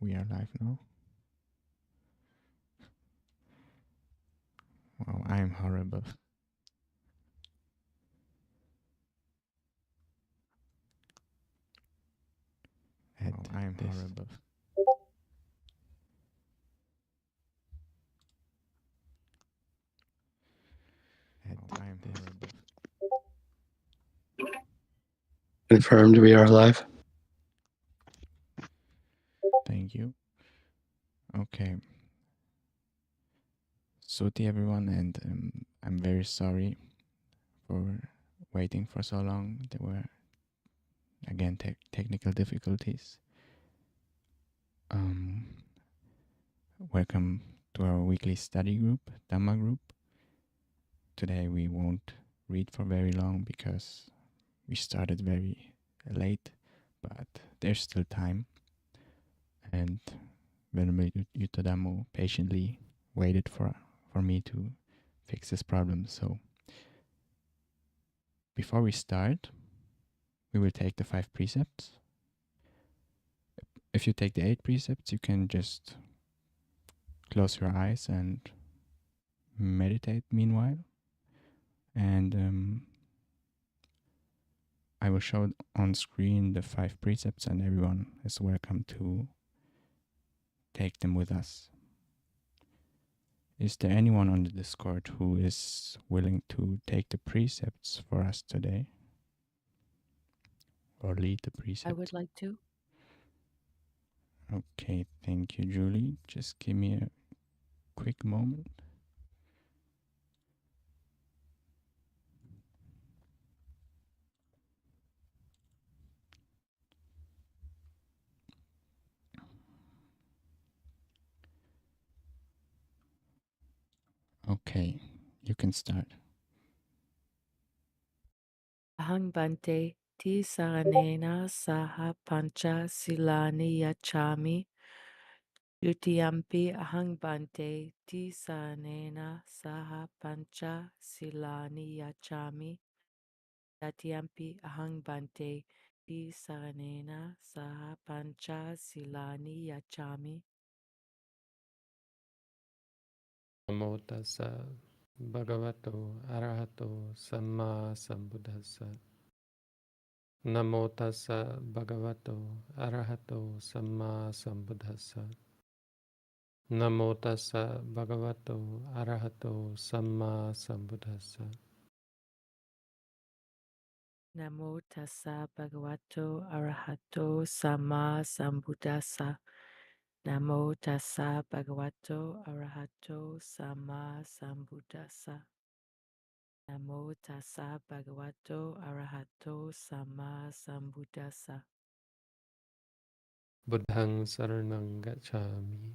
We are live now. Wow, I am horrible. I am horrible. I am horrible. Confirmed we are live. Thank you. Okay. Suti everyone, and I'm very sorry for waiting for so long. There were again technical difficulties. Welcome to our weekly study group, Dhamma group. Today we won't read for very long because we started very late, but there's still time. And Venerable Yuttadhammo patiently waited for me to fix this problem. So before we start, we will take the 5 precepts. If you take the 8 precepts, you can just close your eyes and meditate meanwhile. And I will show on screen the 5 precepts, and everyone is welcome to take them with us. Is there anyone on the Discord who is willing to take the precepts for us today? Or lead the precepts? I would like to. Okay, thank you, Julie. Just give me a quick moment. Okay, you can start. Ahang bante ti saranena saha pancha silani yachami. Dutiyampi ahang bante ti saranena saha pancha silani yachami. Datiyampi ahang bante ti saranena saha pancha silani yachami. Namo tassa bhagavato arahato samma sambuddhassa. Namo tassa bhagavato arahato samma sambuddhassa. Namo tassa bhagavato arahato samma sambuddhassa. Namo tassa bhagavato arahato sama sambuddhassa. Namo tassa bhagavato arahato sama sambuddhassa. Namo tassa bhagavato arahato sama sambuddhassa. Buddhang saranang gacchami.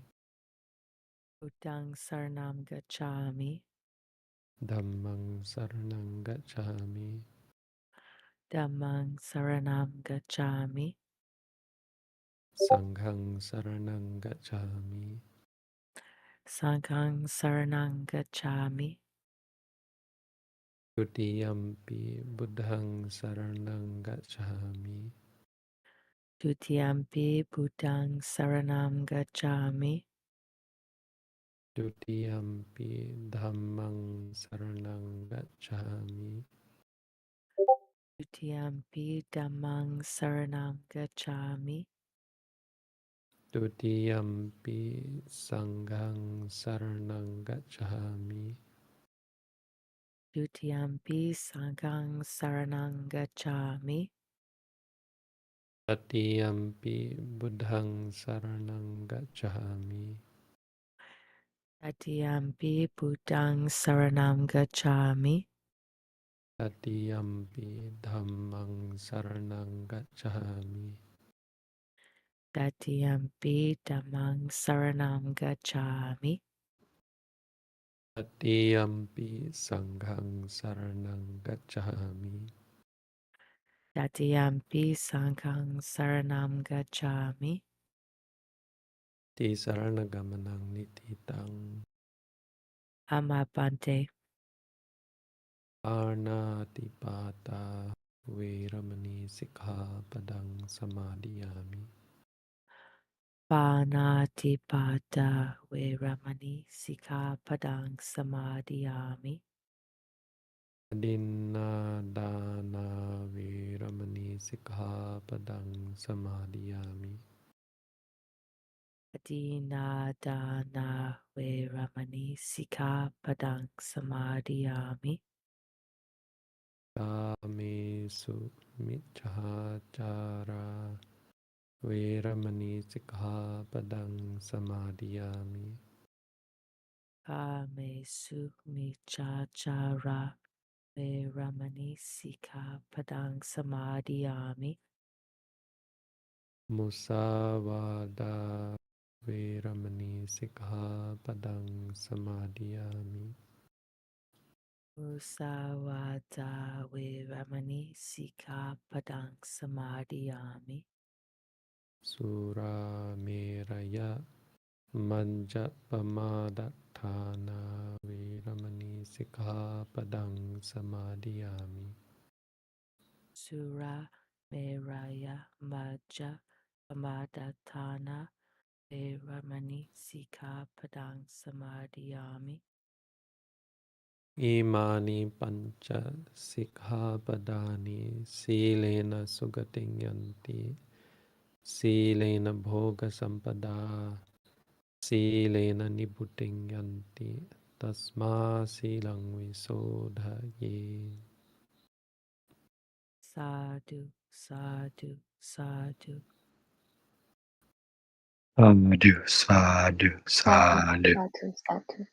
Buddhang saranam gacchami. Dhammang saranang gacchami. Dhammang saranam gacchami. Sanghang saranang gacchami. Sanghang saranam gacchami. Tutiyampi buddhang saranang gacchami. Dutiyampi buddhang saranam gacchami. Dutiyampi dhammang saranang gacchami. Dutiyampi dhammang saranam gacchami. Dutiyampi sanghang saranang gacchami. Dutiyampi sanghang saranam gacchami. Tatiyampi buddhang saranang gacchami. Tatiyampi buddhang saranam gacchami. Tatiyampi dhammang saranang gacchami. Tatiyampi dhammang saranam gacchami. Tatiyampi sanghang saranang gacchami. Tatiyampi sanghang saranam gacchami. Ti saranagamanang nititang. Amabante. Arnatipata Veramani Sikkhapadang Samadhiyami. Panatipata Veramani Sikkhapadang Samadhiyami. Adinadana Viramani Sikkhapadang Samadhiyami. Adinadana Veramani Sikkhapadang Samadhiyami. Kamesu Michachara Veramani Sikkhapadang Samadhiyami. Kamesu Michachara Veramani Sikkhapadang Samadhiyami. Musavada Veramani Sikkhapadang Samadhiyami. Musavada Veramani Sikkhapadang Samadhiyami. Sura Meraya Manjapamadatthana Veramani Sikkhapadang Samadhiyami. Sura Meraya Maja Pamadatthana Veramani Sikkhapadang Samadhiyami. Imani Pancha Sikkhapadani Silena Sugating Yanti Silena Bhoga Sampada Silena Nibuting Yanti Tasma Silang Visodhaye. Sadhu, sadhu, sadhu. Sadhu, sadhu, sadhu. Sadhu.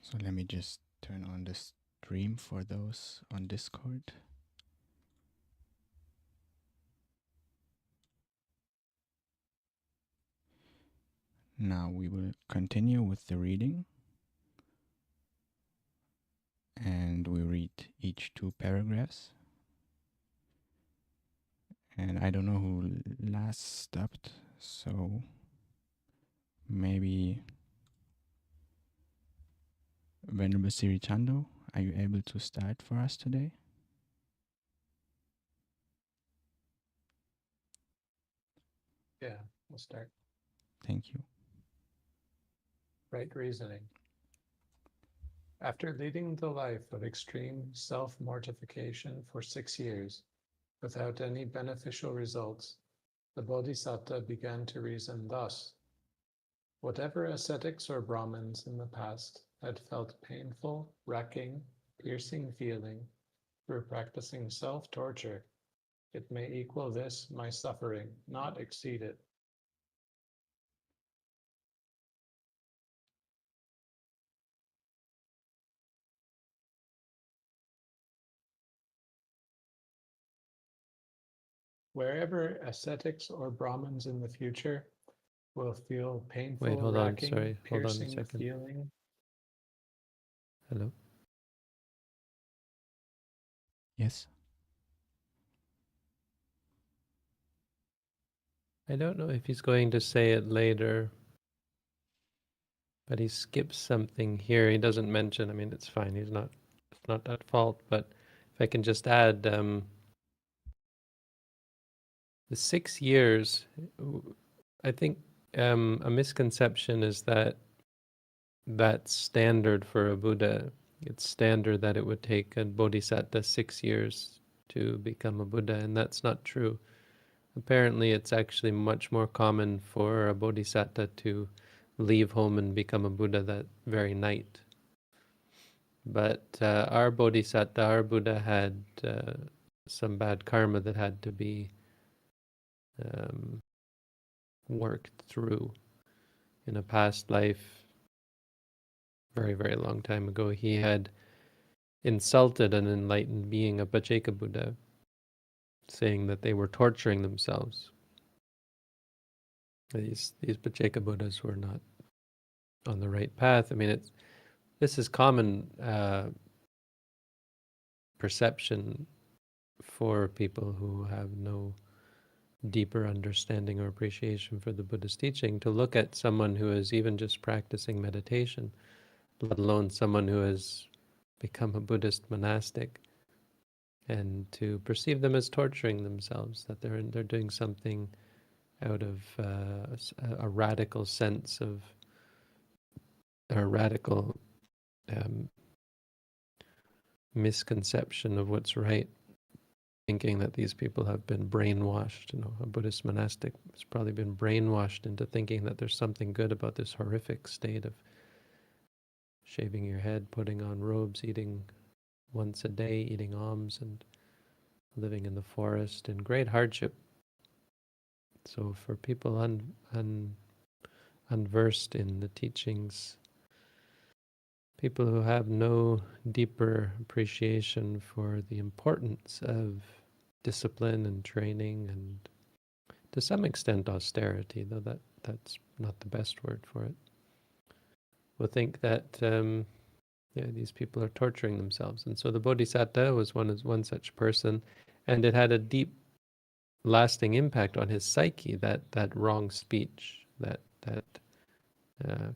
So let me just turn on the stream for those on Discord. Now we will continue with the reading, and we read each 2 paragraphs. And I don't know who last stopped, so maybe Venerable Sirichando, are you able to start for us today? Yeah, we'll start. Thank you. Right reasoning. After leading the life of extreme self-mortification for 6 years, without any beneficial results, the Bodhisattva began to reason thus. Whatever ascetics or Brahmins in the past had felt painful, racking, piercing feeling through practicing self-torture, it may equal this my suffering, not exceed it. Wherever ascetics or Brahmins in the future will feel painful, Wait, hold on, racking, sorry, hold on a piercing second. feeling. Hello? Yes? I don't know if he's going to say it later, but he skips something here. He doesn't mention, I mean, it's fine, it's not at fault, but if I can just add, the 6 years, I think a misconception is that that's standard for a Buddha. It's standard that it would take a Bodhisattva 6 years to become a Buddha, and that's not true. Apparently, it's actually much more common for a Bodhisattva to leave home and become a Buddha that very night. But our Bodhisattva, our Buddha, had some bad karma that had to be worked through. In a past life, very, very long time ago, he had insulted an enlightened being, a Pacheka Buddha, saying that they were torturing themselves. These Pacheka Buddhas were not on the right path. I mean, this is common perception for people who have no deeper understanding or appreciation for the Buddha's teaching, to look at someone who is even just practicing meditation let alone someone who has become a Buddhist monastic, and to perceive them as torturing themselves, that they're doing something out of a radical sense of, a radical misconception of what's right, thinking that these people have been brainwashed. You know, a Buddhist monastic has probably been brainwashed into thinking that there's something good about this horrific state of shaving your head, putting on robes, eating once a day, eating alms, and living in the forest in great hardship. So for people unversed in the teachings, people who have no deeper appreciation for the importance of discipline and training, and to some extent austerity, though that's not the best word for it, will think that these people are torturing themselves. And so the Bodhisattva was one such person, and it had a deep, lasting impact on his psyche, that wrong speech, that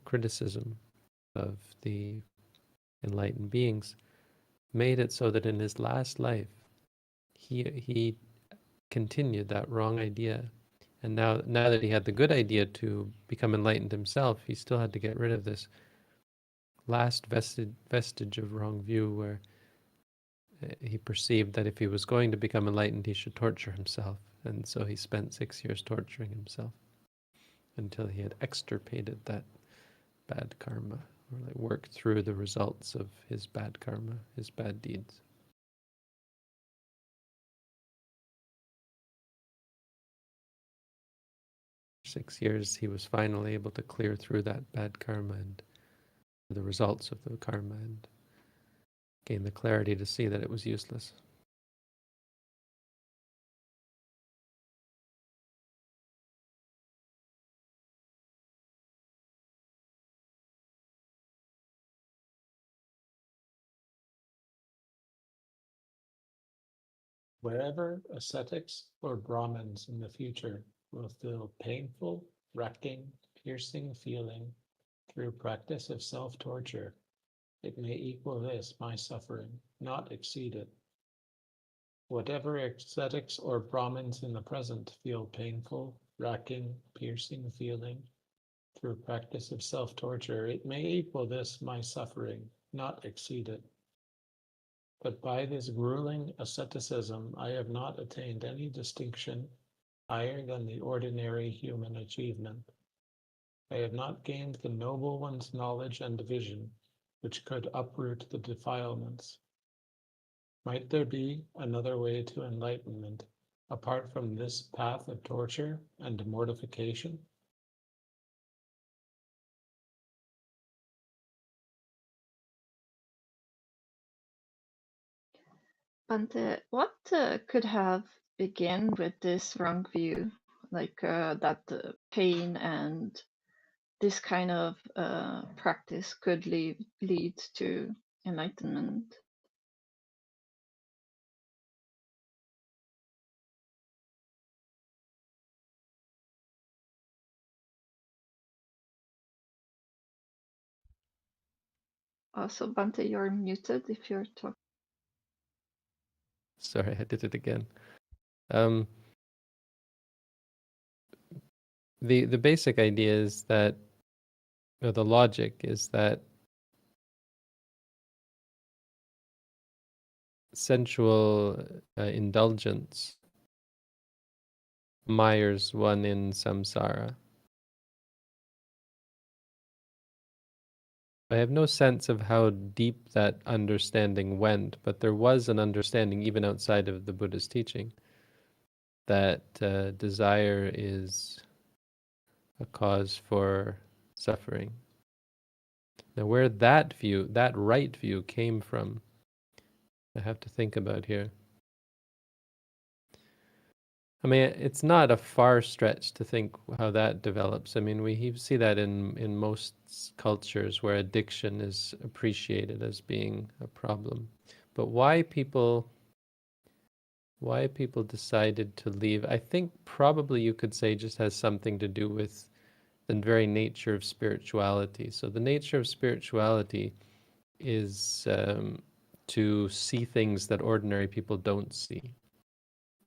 criticism of the enlightened beings, made it so that in his last life, he continued that wrong idea. And now that he had the good idea to become enlightened himself, he still had to get rid of this last vestige of wrong view, where he perceived that if he was going to become enlightened, he should torture himself. And so he spent 6 years torturing himself until he had extirpated that bad karma, or like worked through the results of his bad karma, his bad deeds. For 6 years, he was finally able to clear through that bad karma and the results of the karma, and gain the clarity to see that it was useless. Wherever ascetics or Brahmins in the future will feel painful, racking, piercing feeling through practice of self-torture, it may equal this, my suffering, not exceed it. Whatever ascetics or Brahmins in the present feel painful, racking, piercing feeling through practice of self-torture, it may equal this, my suffering, not exceed it. But by this grueling asceticism, I have not attained any distinction higher than the ordinary human achievement. I have not gained the noble one's knowledge and vision, which could uproot the defilements. Might there be another way to enlightenment, apart from this path of torture and mortification? Bante, what could have begun with this wrong view, like that pain and this kind of practice could lead to enlightenment? Also, Bante, you're muted if you're talking. Sorry, I did it again. The basic idea is that, or the logic is that, sensual indulgence mires one in samsara. I have no sense of how deep that understanding went, but there was an understanding even outside of the Buddha's teaching that desire is a cause for suffering. Now, where that view, that right view, came from, I have to think about here. I mean, it's not a far stretch to think how that develops. I mean, we see that in most cultures where addiction is appreciated as being a problem. But why people decided to leave, I think probably you could say just has something to do with the very nature of spirituality. So the nature of spirituality is to see things that ordinary people don't see,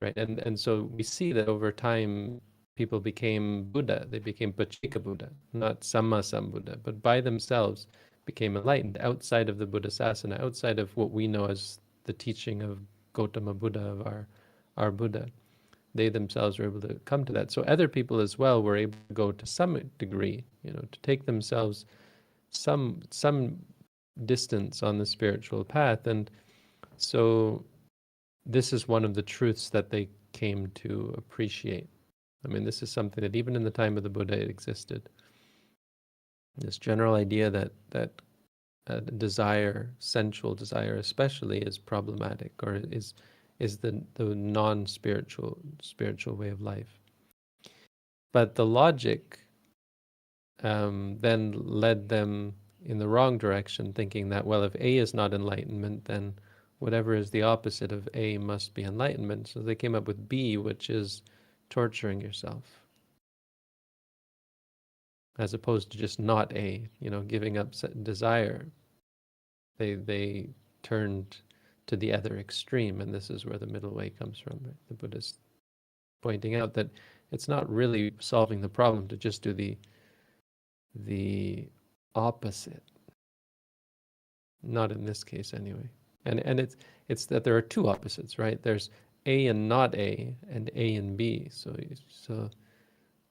right? And so we see that over time, people became Buddha. They became Pacceka Buddha, not Samma Sambuddha, but by themselves became enlightened outside of the Buddha Sasana, outside of what we know as the teaching of Gautama Buddha, of our Buddha. They themselves were able to come to that. So other people as well were able to go to some degree, to take themselves some distance on the spiritual path. And so this is one of the truths that they came to appreciate. I mean, this is something that even in the time of the Buddha, it existed. This general idea that desire, sensual desire especially, is problematic, or is the non-spiritual way of life. But the logic then led them in the wrong direction, thinking that, well, if A is not enlightenment, then whatever is the opposite of A must be enlightenment. So they came up with B, which is torturing yourself, as opposed to just not A, giving up desire. They turned to the other extreme, and this is where the middle way comes from. Right? The Buddha's pointing out that it's not really solving the problem to just do the opposite. Not in this case, anyway. And it's that there are two opposites, right? There's A and not A, and A and B. So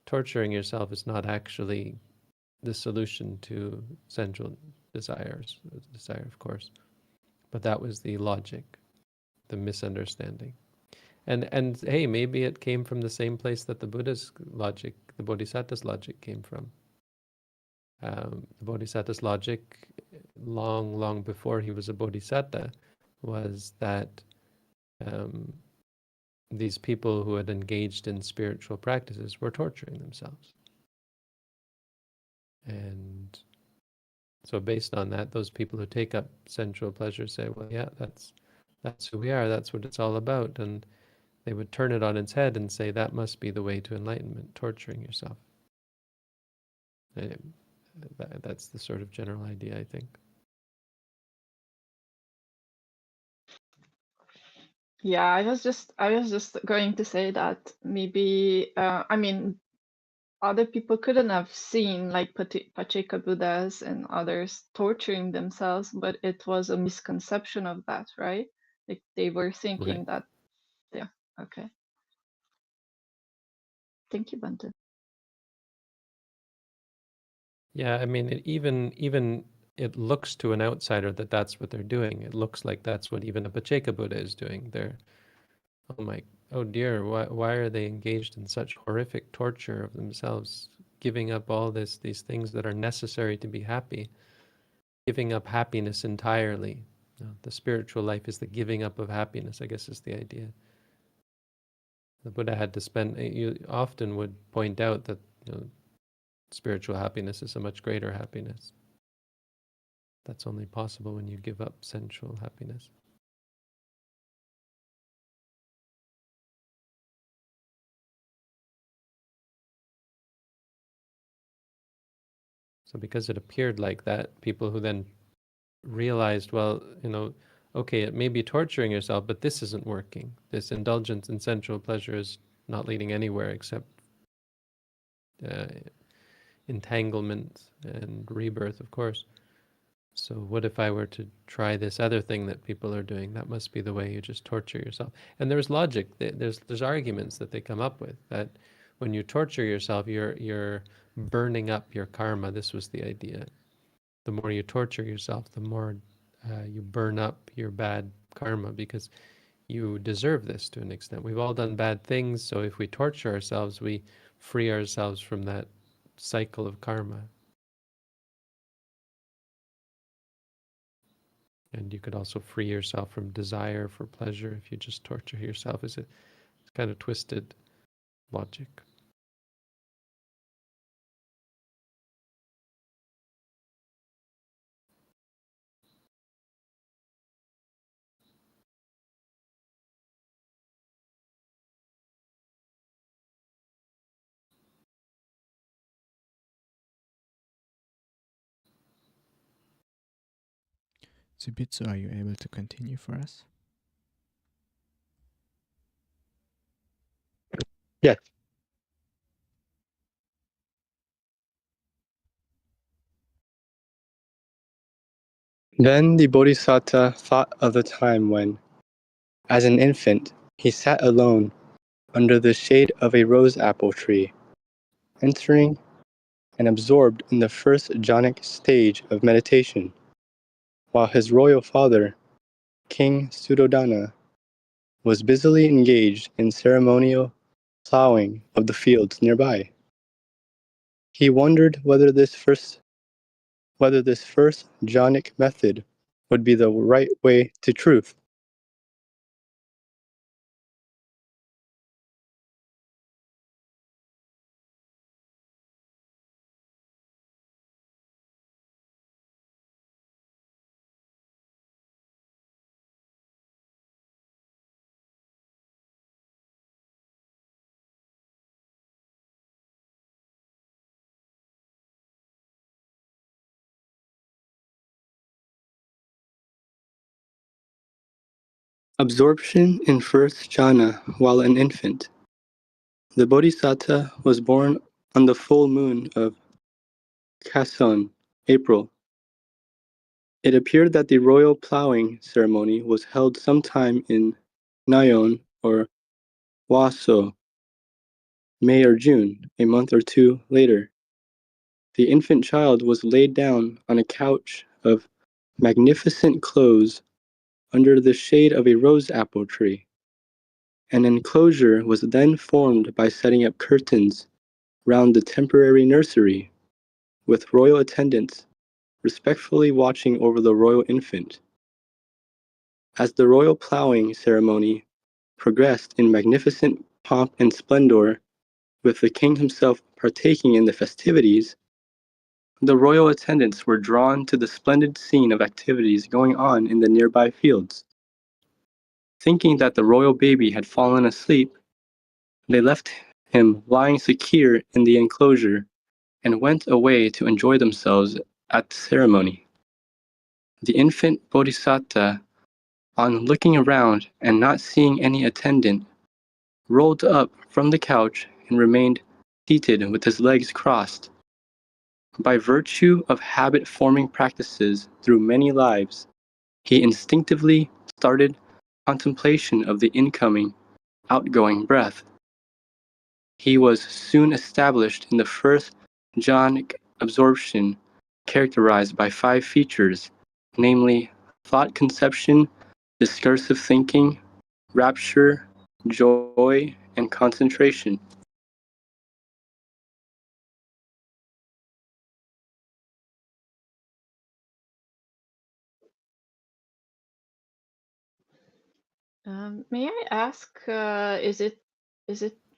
torturing yourself is not actually the solution to sensual desires, desire, of course. But that was the logic, the misunderstanding. And hey, maybe it came from the same place that the Buddha's logic, the Bodhisattva's logic came from. The Bodhisattva's logic, long before he was a Bodhisattva, was that these people who had engaged in spiritual practices were torturing themselves. And so based on that, those people who take up sensual pleasure say, well, yeah, that's who we are, that's what it's all about. And they would turn it on its head and say, that must be the way to enlightenment, torturing yourself. And that's the sort of general idea, I think. Yeah, I was just going to say that maybe I mean, other people couldn't have seen like Pacceka Buddhas and others torturing themselves, but it was a misconception of that, right? Like they were thinking Right. that, yeah, okay. Thank you, Bante. Yeah, I mean, even it looks to an outsider that that's what they're doing. It looks like that's what even a Pacceka Buddha is doing. They're, oh dear, why are they engaged in such horrific torture of themselves, giving up all these things that are necessary to be happy, giving up happiness entirely. The spiritual life is the giving up of happiness, I guess is the idea. The Buddha had to spend, you often would point out that spiritual happiness is a much greater happiness. That's only possible when you give up sensual happiness. So because it appeared like that, people who then realized, well, okay, it may be torturing yourself, but this isn't working. This indulgence in sensual pleasure is not leading anywhere except entanglement and rebirth, of course. So what if I were to try this other thing that people are doing? That must be the way. You just torture yourself. And there's logic. There's arguments that they come up with that when you torture yourself, you're burning up your karma. This was the idea. The more you torture yourself, the more you burn up your bad karma, because you deserve this to an extent. We've all done bad things, so if we torture ourselves, we free ourselves from that cycle of karma. And you could also free yourself from desire for pleasure if you just torture yourself. It's kind of twisted logic. Tsubitsu, are you able to continue for us? Yes. Then the Bodhisattva thought of the time when, as an infant, he sat alone under the shade of a rose apple tree, entering and absorbed in the first jhanic stage of meditation, while his royal father, King Suddhodana, was busily engaged in ceremonial plowing of the fields nearby. He wondered whether this first jhanic method would be the right way to truth. Absorption in first jhana while an infant. The Bodhisattva was born on the full moon of Kason, April. It appeared that the royal plowing ceremony was held sometime in Nyon or Waso, May or June, a month or two later. The infant child was laid down on a couch of magnificent clothes under the shade of a rose apple tree. An enclosure was then formed by setting up curtains round the temporary nursery, with royal attendants respectfully watching over the royal infant. As the royal plowing ceremony progressed in magnificent pomp and splendor, with the king himself partaking in the festivities, the royal attendants were drawn to the splendid scene of activities going on in the nearby fields. Thinking that the royal baby had fallen asleep, they left him lying secure in the enclosure and went away to enjoy themselves at the ceremony. The infant Bodhisattva, on looking around and not seeing any attendant, rolled up from the couch and remained seated with his legs crossed. By virtue of habit-forming practices through many lives, he instinctively started contemplation of the incoming, outgoing breath. He was soon established in the first jhanic absorption, characterized by 5 features, namely thought conception, discursive thinking, rapture, joy, and concentration. May I ask, is it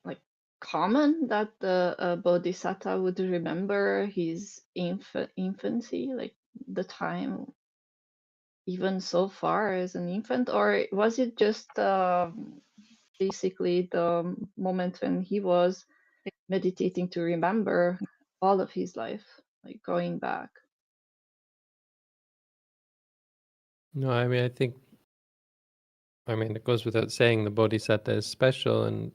like common that the Bodhisattva would remember his infancy, like the time even so far as an infant, or was it just basically the moment when he was meditating to remember all of his life, like going back? No, I mean, it goes without saying the Bodhisattva is special, and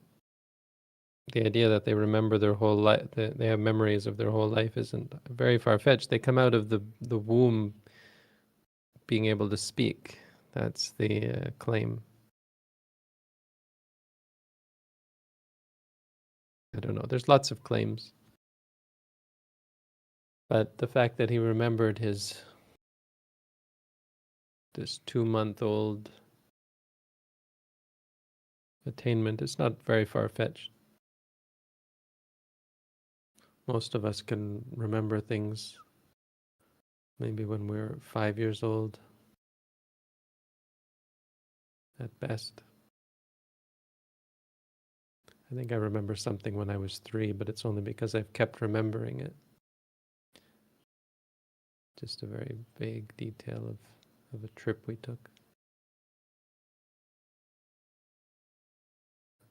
the idea that they remember their whole life, they have memories of their whole life, isn't very far-fetched. They come out of the womb being able to speak. That's the claim. I don't know. There's lots of claims. But the fact that he remembered this 2-month-old attainment is not very far-fetched. Most of us can remember things maybe when we're 5 years old at best. I think I remember something when I was 3, but it's only because I've kept remembering it. Just a very vague detail of a trip we took.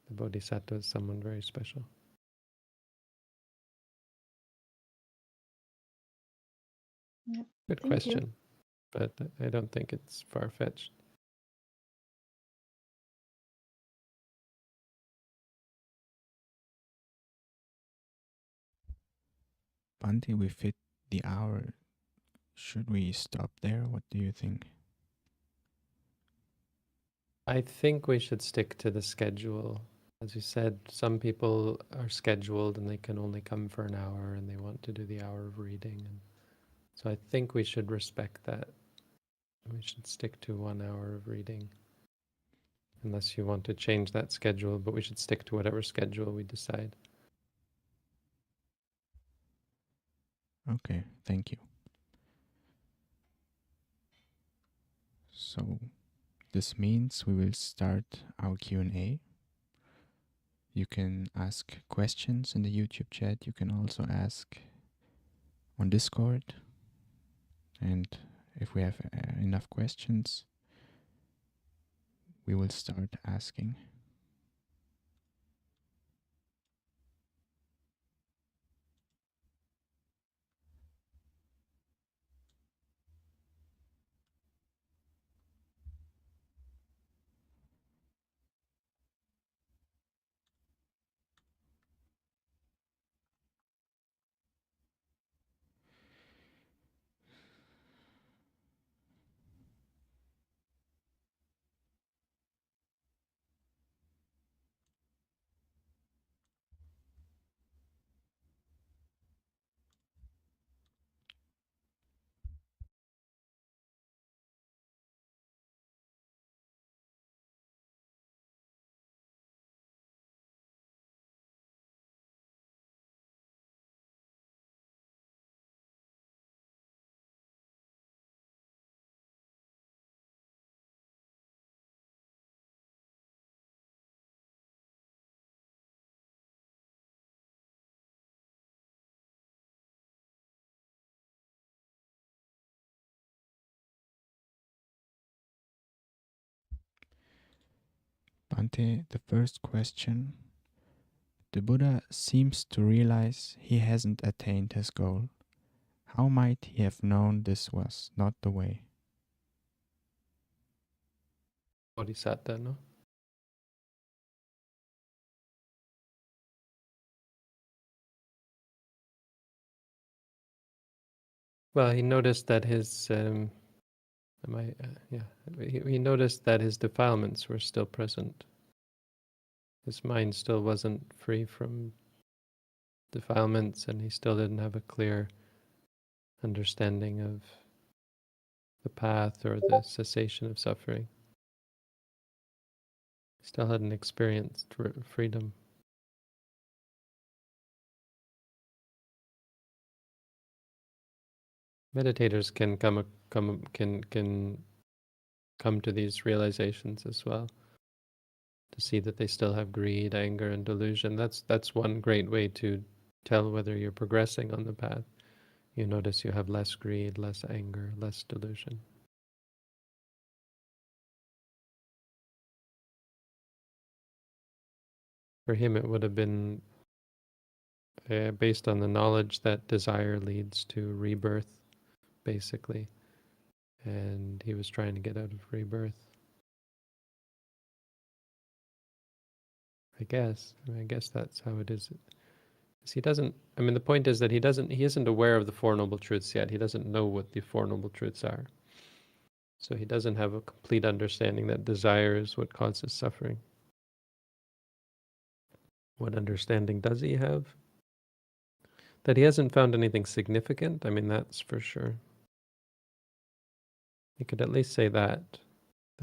The Bodhisattva is someone very special. Yep. Good Thank you. question. but I don't think it's far-fetched. Bhante, we fit the hour. Should we stop there? What do you think? I think we should stick to the schedule. As you said, some people are scheduled and they can only come for an hour and they want to do the hour of reading. And so I think we should respect that. We should stick to 1 hour of reading. Unless you want to change that schedule, but we should stick to whatever schedule we decide. Okay, thank you. So this means we will start our Q&A. You can ask questions in the YouTube chat. You can also ask on Discord. And if we have enough questions, we will start asking. Bhante, the first question. The Buddha seems to realize he hasn't attained his goal. How might he have known this was not the way? Bodhisattva, no? Well, he noticed that his he noticed that his defilements were still present. His mind still wasn't free from defilements, and he still didn't have a clear understanding of the path or the cessation of suffering. He still hadn't experienced freedom. Meditators can come to these realizations as well, to see that they still have greed, anger, and delusion. That's one great way to tell whether you're progressing on the path. You notice you have less greed, less anger, less delusion. For him, it would have been based on the knowledge that desire leads to rebirth, basically. And he was trying to get out of rebirth. I guess that's how it is. He doesn't, the point is that he isn't aware of the Four Noble Truths yet. He doesn't know what the Four Noble Truths are. So he doesn't have a complete understanding that desire is what causes suffering. What understanding does he have? That he hasn't found anything significant, that's for sure. He could at least say that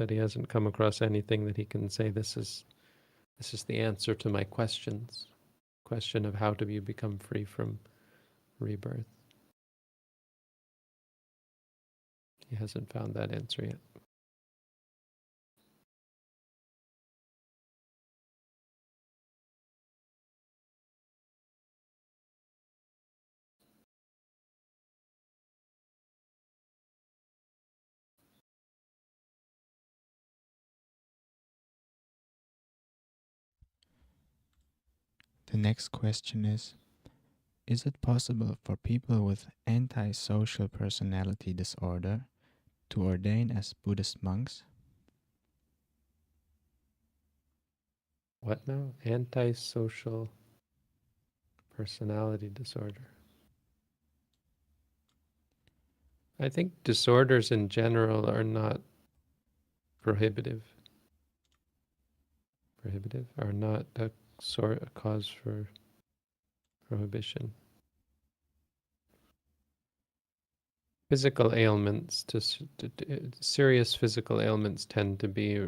he hasn't come across anything that he can say, this is the answer to my questions. Question of how do you become free from rebirth. He hasn't found that answer yet. The next question is it possible for people with antisocial personality disorder to ordain as Buddhist monks. What now? Antisocial personality disorder. I think disorders in general are not prohibitive. Are not a cause for prohibition. Physical ailments, serious physical ailments tend to be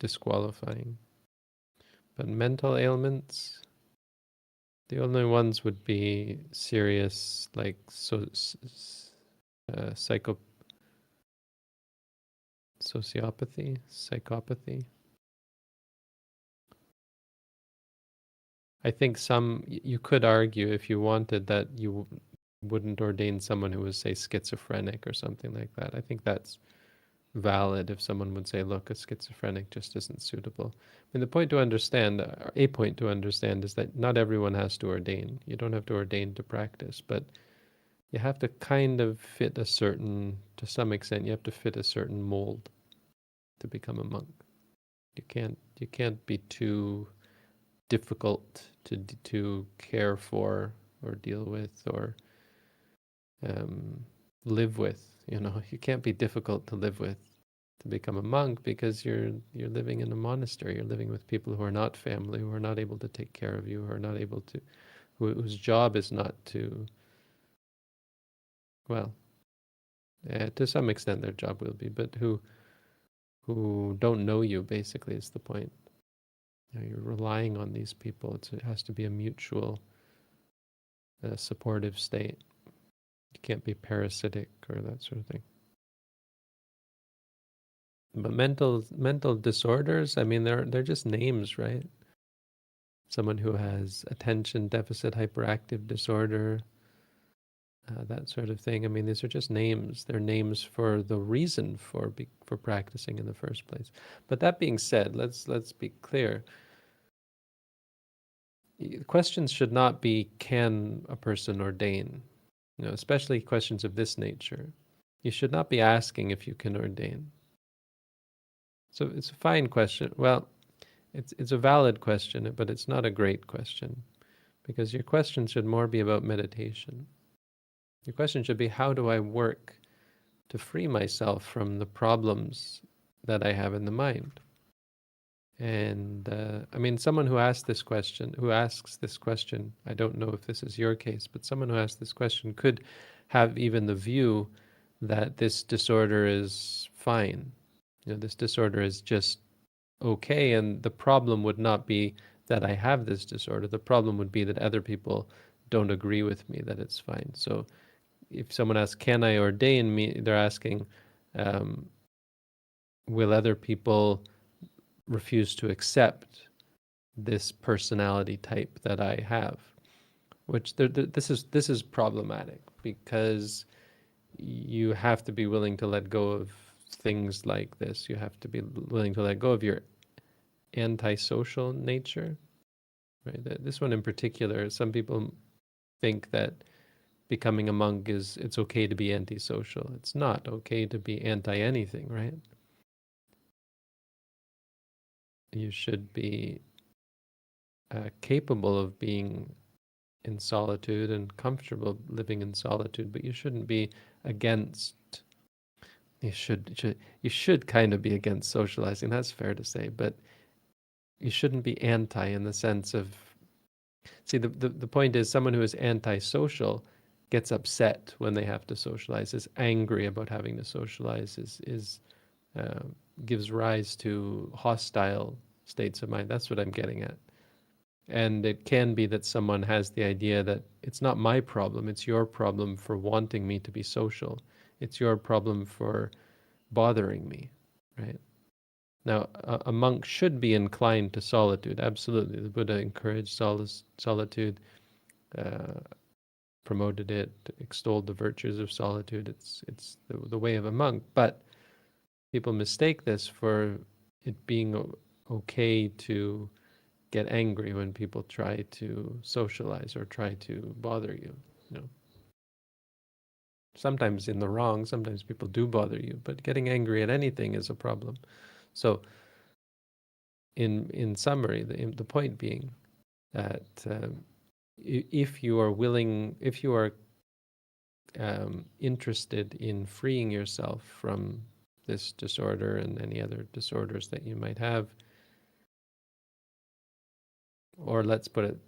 disqualifying. But mental ailments, the only ones would be serious, like psychopathy. I think you could argue, if you wanted, that you wouldn't ordain someone who was, say, schizophrenic or something like that. I think that's valid if someone would say, look, a schizophrenic just isn't suitable. I mean, the point to understand, a point to understand, is that not everyone has to ordain. You don't have to ordain to practice, but you have to kind of fit to some extent, you have to fit a certain mold to become a monk. You can't be too difficult to care for or deal with or live with. You can't be difficult to live with to become a monk, because you're living in a monastery. You're living with people who are not family, who are not able to take care of you, who are not able to, whose job is not to, well, to some extent their job will be, but who don't know you, basically, is the point. You're relying on these people. It has to be a mutual, supportive state. You can't be parasitic or that sort of thing. But mental disorders, I mean, they're just names, right? Someone who has attention deficit hyperactive disorder, that sort of thing. I mean, these are just names. They're names for the reason for practicing in the first place. But that being said, let's be clear. Questions should not be, can a person ordain? Especially questions of this nature. You should not be asking if you can ordain. So it's a fine question. Well, it's a valid question, but it's not a great question, because your question should more be about meditation. Your question should be, how do I work to free myself from the problems that I have in the mind? And I mean, someone who asks this question, I don't know if this is your case, but someone who asks this question could have even the view that this disorder is fine. This disorder is just okay, and the problem would not be that I have this disorder. The problem would be that other people don't agree with me that it's fine. So if someone asks, can I ordain me? They're asking, will other people refuse to accept this personality type that I have? Which this is problematic, because you have to be willing to let go of things like this. You have to be willing to let go of your antisocial nature, right? This one in particular, some people think that becoming a monk it's okay to be antisocial. It's not okay to be anti-anything, right? You should be capable of being in solitude and comfortable living in solitude, but you shouldn't be against. You should kind of be against socializing. That's fair to say, but you shouldn't be anti in the sense of. See, the point is, someone who is antisocial gets upset when they have to socialize, is angry about having to socialize, gives rise to hostile states of mind. That's what I'm getting at. And it can be that someone has the idea that it's not my problem, it's your problem for wanting me to be social. It's your problem for bothering me, right? Now, a monk should be inclined to solitude, absolutely. The Buddha encouraged solitude, promoted it, extolled the virtues of solitude. It's the way of a monk. But people mistake this for it being okay to get angry when people try to socialize or try to bother you. sometimes in the wrong, sometimes people do bother you, but getting angry at anything is a problem. So in summary, the point being that if you are willing, if you are interested in freeing yourself from this disorder and any other disorders that you might have, or let's put it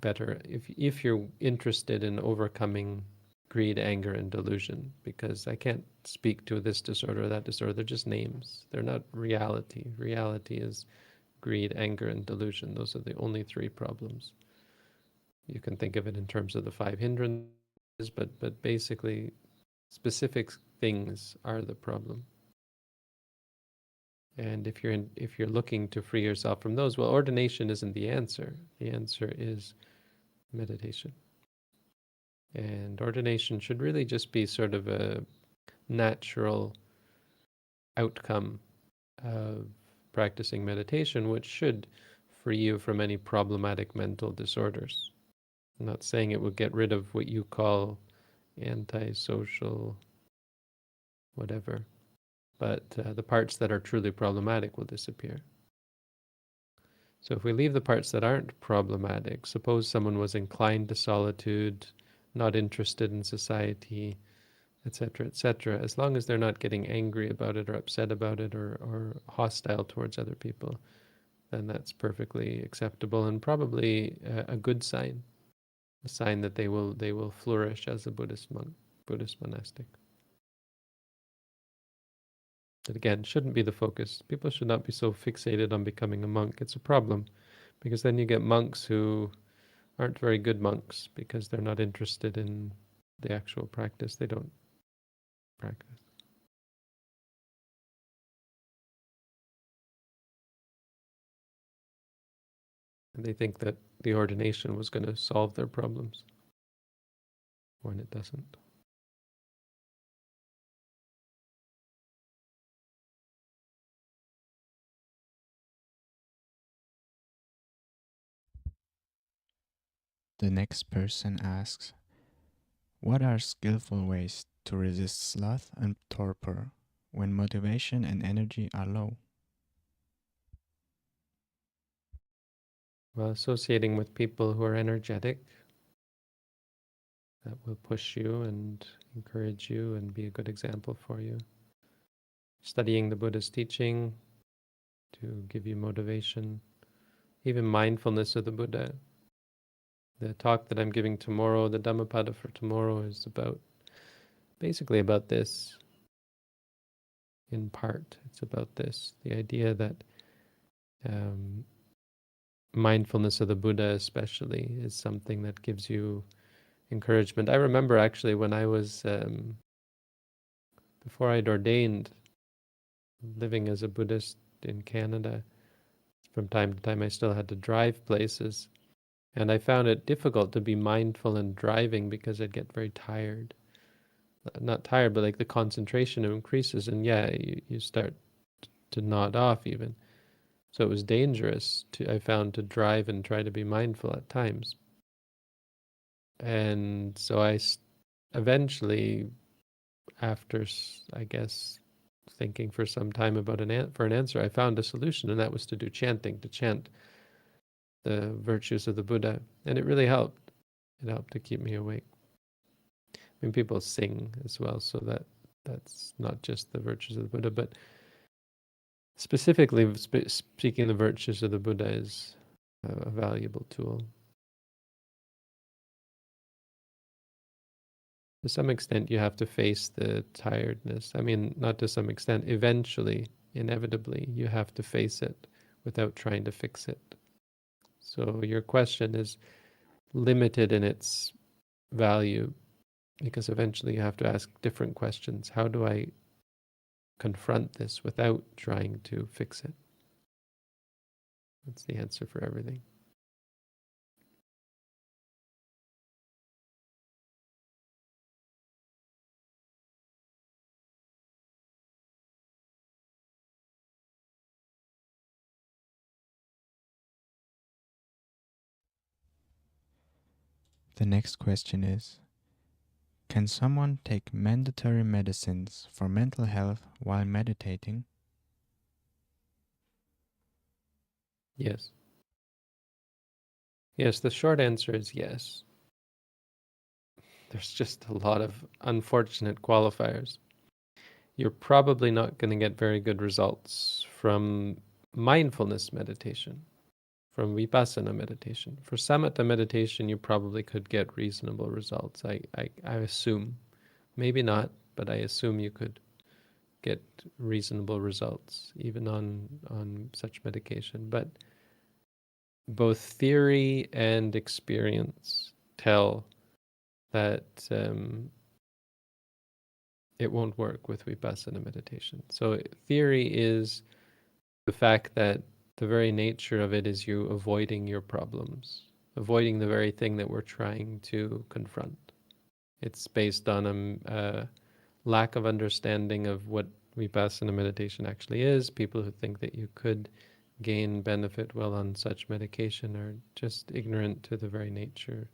better, if you're interested in overcoming greed, anger, and delusion, because I can't speak to this disorder or that disorder, they're just names. They're not reality. Reality is greed, anger, and delusion. Those are the only three problems. You can think of it in terms of the 5 hindrances, but basically specific things are the problem. And if you're looking to free yourself from those, well, ordination isn't the answer. The answer is meditation. And ordination should really just be sort of a natural outcome of practicing meditation, which should free you from any problematic mental disorders. I'm not saying it will get rid of what you call antisocial whatever, but the parts that are truly problematic will disappear. So if we leave the parts that aren't problematic, suppose someone was inclined to solitude, not interested in society, etc., as long as they're not getting angry about it or upset about it or hostile towards other people, then that's perfectly acceptable and probably a good sign, a sign that they will flourish as a Buddhist monk, Buddhist monastic. But again, shouldn't be the focus. People should not be so fixated on becoming a monk. It's a problem, because then you get monks who aren't very good monks because they're not interested in the actual practice. They don't practice. And they think that the ordination was going to solve their problems, when it doesn't. The next person asks, what are skillful ways to resist sloth and torpor when motivation and energy are low? Well, associating with people who are energetic, that will push you and encourage you and be a good example for you. Studying the Buddha's teaching to give you motivation, even mindfulness of the Buddha. The talk that I'm giving tomorrow, the Dhammapada for tomorrow, is basically about this. In part, it's about this, the idea that mindfulness of the Buddha especially is something that gives you encouragement. I remember actually when I was, before I'd ordained, living as a Buddhist in Canada, from time to time I still had to drive places. And I found it difficult to be mindful in driving because I'd get very tired. Not tired, but like the concentration increases, and you start to nod off even. So it was dangerous I found, to drive and try to be mindful at times. And so I eventually, after, I guess, thinking for some time about an answer, I found a solution, and that was to do chanting, to chant the virtues of the Buddha. And it really helped. It helped to keep me awake. I mean, people sing as well, so that's not just the virtues of the Buddha, but specifically speaking the virtues of the Buddha is a valuable tool. To some extent, you have to face the tiredness. I mean, not to some extent, eventually, inevitably, you have to face it without trying to fix it. So your question is limited in its value, because eventually you have to ask different questions. How do I confront this without trying to fix it? That's the answer for everything. The next question is, Can someone take mandatory medicines for mental health while meditating? Yes. Yes, the short answer is yes. There's just a lot of unfortunate qualifiers. You're probably not going to get very good results from mindfulness meditation, from vipassana meditation. For samatha meditation, you probably could get reasonable results. I assume. Maybe not, but I assume you could get reasonable results even on such medication. But both theory and experience tell that it won't work with vipassana meditation. So theory is the fact that the very nature of it is you avoiding your problems, avoiding the very thing that we're trying to confront. It's based on a lack of understanding of what vipassana meditation actually is. People who think that you could gain benefit while on such medication are just ignorant to the very nature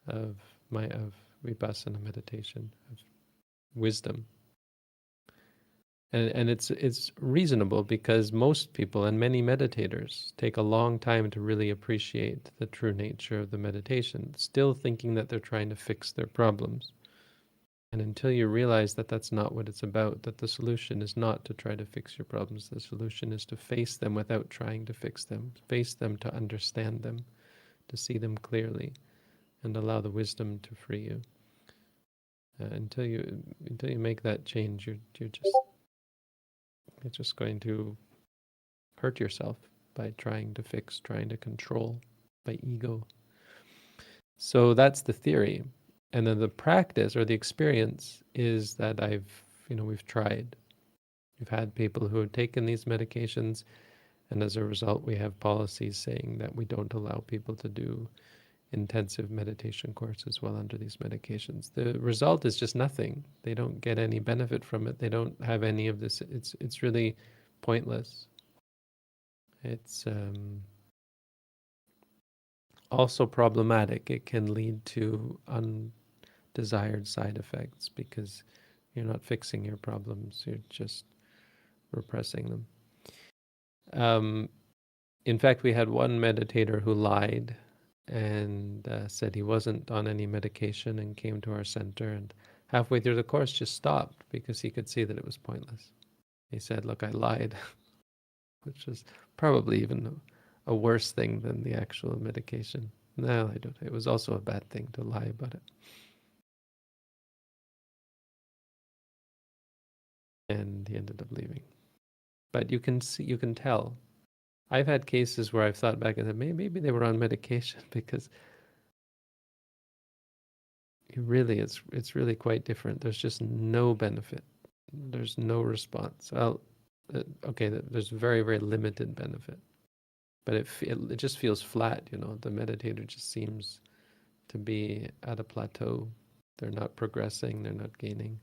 of vipassana meditation, of wisdom. And it's reasonable because most people and many meditators take a long time to really appreciate the true nature of the meditation, still thinking that they're trying to fix their problems. And until you realize that that's not what it's about, that the solution is not to try to fix your problems, the solution is to face them without trying to fix them, face them to understand them, to see them clearly, and allow the wisdom to free you. Until you make that change, you're just going to hurt yourself by trying to fix, trying to control, by ego. So that's the theory. And then the practice or the experience is that we've tried. We've had people who have taken these medications, and as a result, we have policies saying that we don't allow people to do intensive meditation courses while under these medications. The result is just nothing. They don't get any benefit from it. They don't have any of this. It's really pointless. It's also problematic. It can lead to undesired side effects because you're not fixing your problems. You're just repressing them. In fact, we had one meditator who lied and said he wasn't on any medication and came to our center, and halfway through the course just stopped because he could see that it was pointless. He said, "Look, I lied," which was probably even a worse thing than the actual medication. No, I don't. It was also a bad thing to lie about it. And he ended up leaving. But you can see, you can tell. I've had cases where I've thought back and said, maybe they were on medication because it's really quite different. There's just no benefit. There's no response. Well, okay, there's very, very limited benefit. But it just feels flat, The meditator just seems to be at a plateau. They're not progressing. They're not gaining.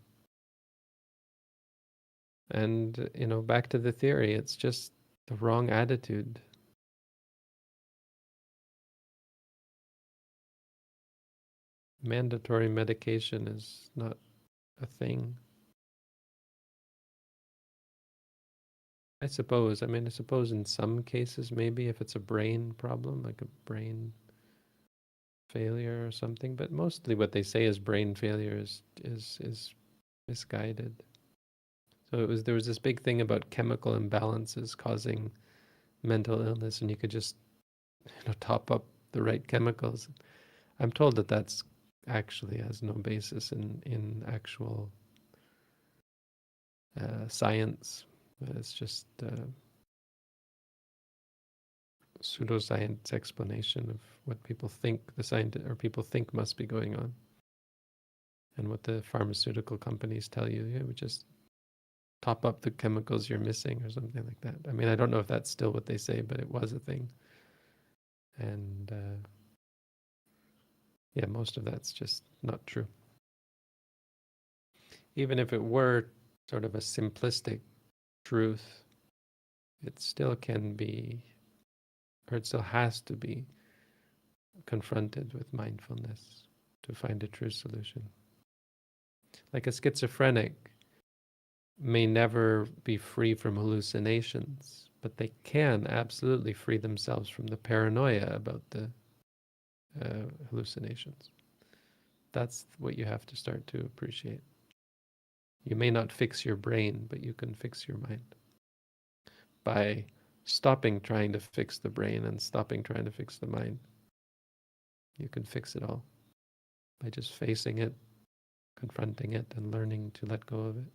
And, back to the theory, it's just the wrong attitude. Mandatory medication is not a thing. I suppose in some cases, maybe if it's a brain problem, like a brain failure or something, but mostly what they say is brain failure is misguided. So there was this big thing about chemical imbalances causing mental illness, and you could just top up the right chemicals. I'm told that that's actually has no basis in actual science. It's just pseudoscience explanation of what people think people think must be going on, and what the pharmaceutical companies tell you. Yeah, we just top up the chemicals you're missing or something like that. I don't know if that's still what they say, but it was a thing. And yeah, most of that's just not true. Even if it were sort of a simplistic truth, it still can be, or it still has to be, confronted with mindfulness to find a true solution. Like a schizophrenic may never be free from hallucinations, but they can absolutely free themselves from the paranoia about the hallucinations. That's what you have to start to appreciate. You may not fix your brain, but you can fix your mind by stopping trying to fix the brain and stopping trying to fix the mind. You can fix it all by just facing it, confronting it, and learning to let go of it.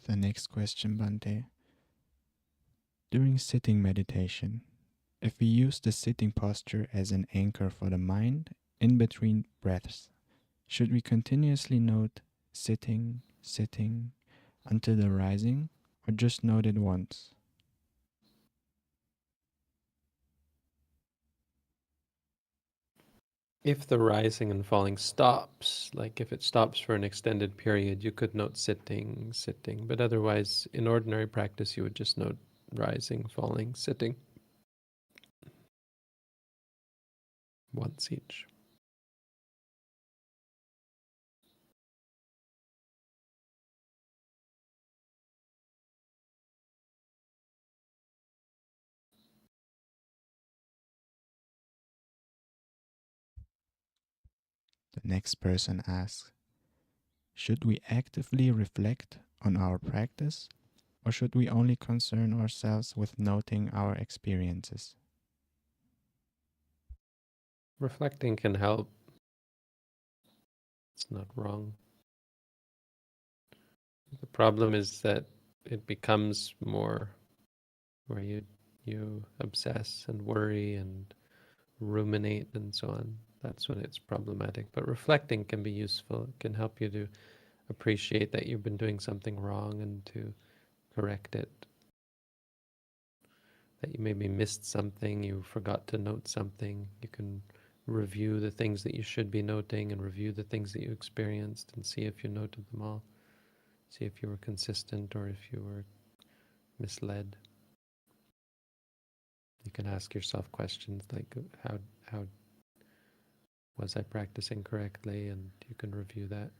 The next question, Bante. During sitting meditation, if we use the sitting posture as an anchor for the mind in between breaths, should we continuously note sitting, sitting until the rising, or just note it once? If the rising and falling stops, like if it stops for an extended period, you could note sitting, sitting, but otherwise, in ordinary practice, you would just note rising, falling, sitting once each. The next person asks, should we actively reflect on our practice, or should we only concern ourselves with noting our experiences? Reflecting can help. It's not wrong. The problem is that it becomes more where you obsess and worry and ruminate and so on. That's when it's problematic. But reflecting can be useful. It can help you to appreciate that you've been doing something wrong and to correct it. That you maybe missed something, you forgot to note something. You can review the things that you should be noting and review the things that you experienced and see if you noted them all. See if you were consistent or if you were misled. You can ask yourself questions like, how was I practicing correctly? And you can review that.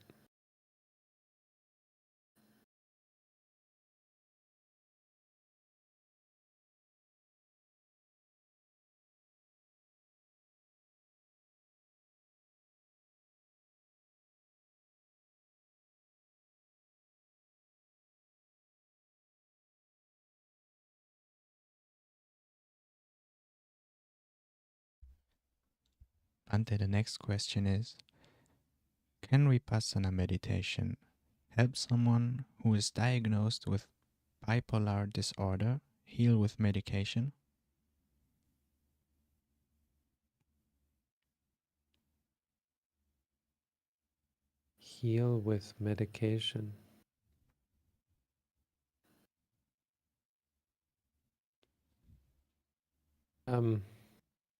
Bante, the next question is, can Vipassana meditation help someone who is diagnosed with bipolar disorder heal with medication? Heal with medication.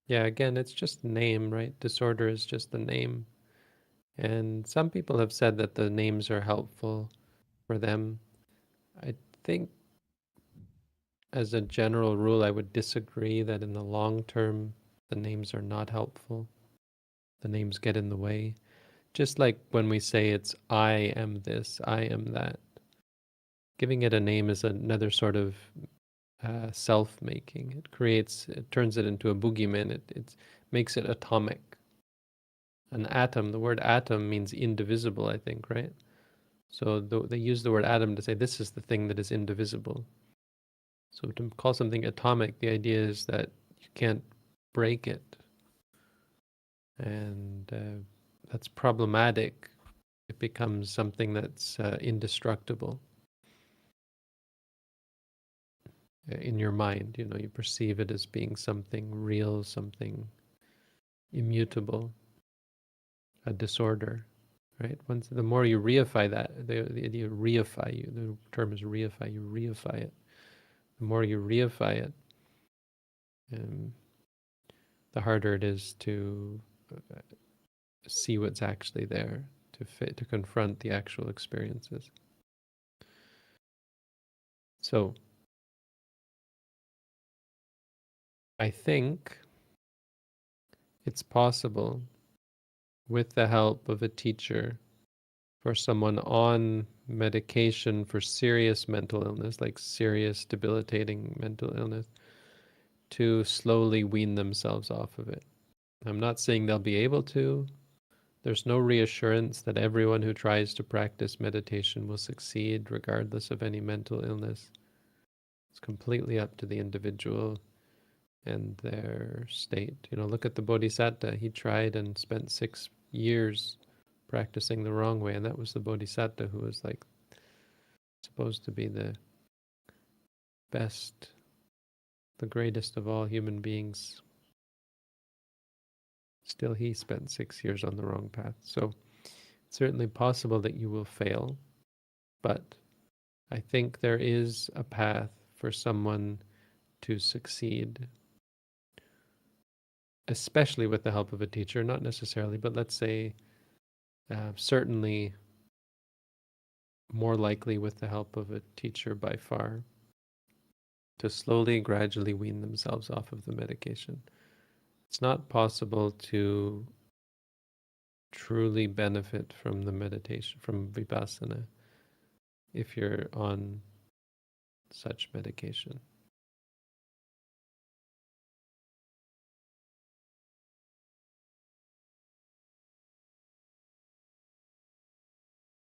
Yeah, again, it's just the name, right? Disorder is just the name. And some people have said that the names are helpful for them. I think, as a general rule, I would disagree that in the long term, the names are not helpful. The names get in the way. Just like when we say it's I am this, I am that. Giving it a name is another sort of self-making. It turns it into a boogeyman. It makes it atomic. An atom, the word atom means indivisible, I think, right? So they use the word atom to say this is the thing that is indivisible. So to call something atomic, the idea is that you can't break it. And that's problematic. It becomes something that's indestructible in your mind. You know, you perceive it as being something real, something immutable, a disorder, right? The more you reify that, the idea of reify, the term is reify, you reify it. The more you reify it, the harder it is to see what's actually there, to confront the actual experiences. So I think it's possible, with the help of a teacher, for someone on medication for serious mental illness, like serious debilitating mental illness, to slowly wean themselves off of it. I'm not saying they'll be able to. There's no reassurance that everyone who tries to practice meditation will succeed regardless of any mental illness. It's completely up to the individual and their state. Look at the Bodhisattva. He tried and spent 6 years practicing the wrong way, and that was the Bodhisattva who was like supposed to be the best, the greatest of all human beings. Still, he spent 6 years on the wrong path. So it's certainly possible that you will fail, but I think there is a path for someone to succeed, especially with the help of a teacher, not necessarily, but let's say certainly more likely with the help of a teacher by far, to slowly, gradually wean themselves off of the medication. It's not possible to truly benefit from the meditation, from vipassana, if you're on such medication.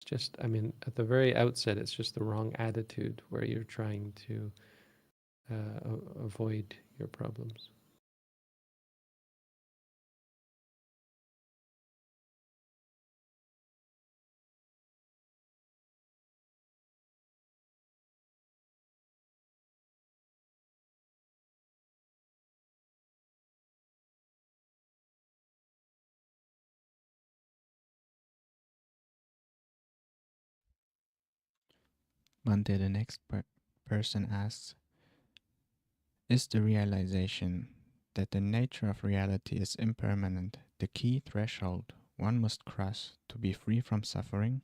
It's just, at the very outset, it's just the wrong attitude where you're trying to avoid your problems. Bhante, the next person asks, is the realization that the nature of reality is impermanent the key threshold one must cross to be free from suffering?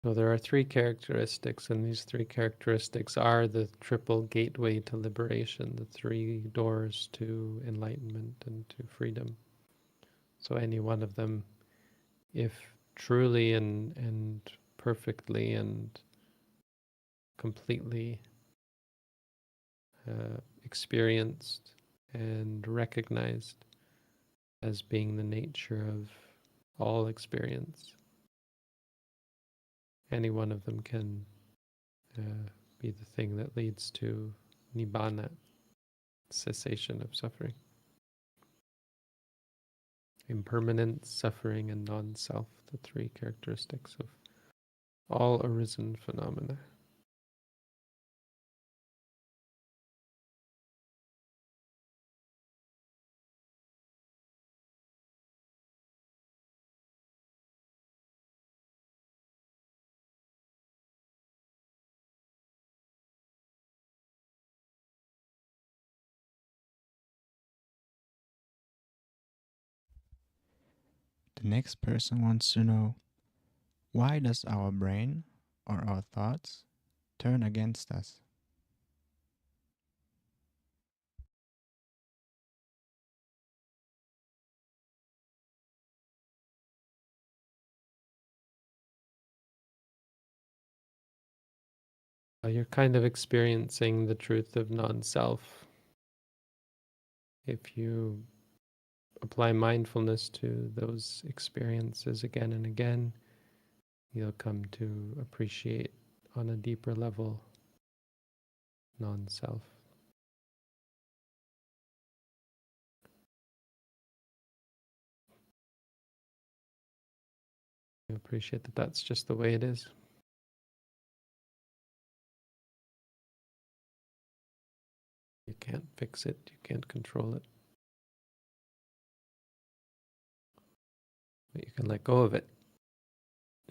So there are 3 characteristics, and these 3 characteristics are the triple gateway to liberation, the 3 doors to enlightenment and to freedom. So any one of them, if truly and perfectly and completely experienced and recognized as being the nature of all experience, any one of them can be the thing that leads to nibbana, cessation of suffering. Impermanence, suffering, and non-self, the 3 characteristics of all arisen phenomena. The next person wants to know, why does our brain or our thoughts turn against us? You're kind of experiencing the truth of non-self. If you apply mindfulness to those experiences again and again, you'll come to appreciate on a deeper level non-self. You appreciate that that's just the way it is. You can't fix it, you can't control it. But you can let go of it.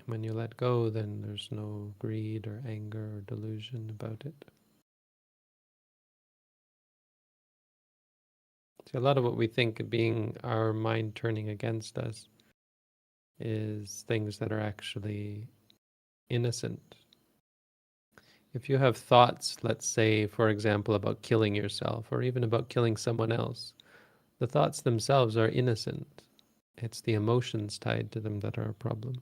When you let go, then there's no greed or anger or delusion about it. See, a lot of what we think of being our mind turning against us is things that are actually innocent. If you have thoughts, let's say, for example, about killing yourself or even about killing someone else, the thoughts themselves are innocent. It's the emotions tied to them that are a problem.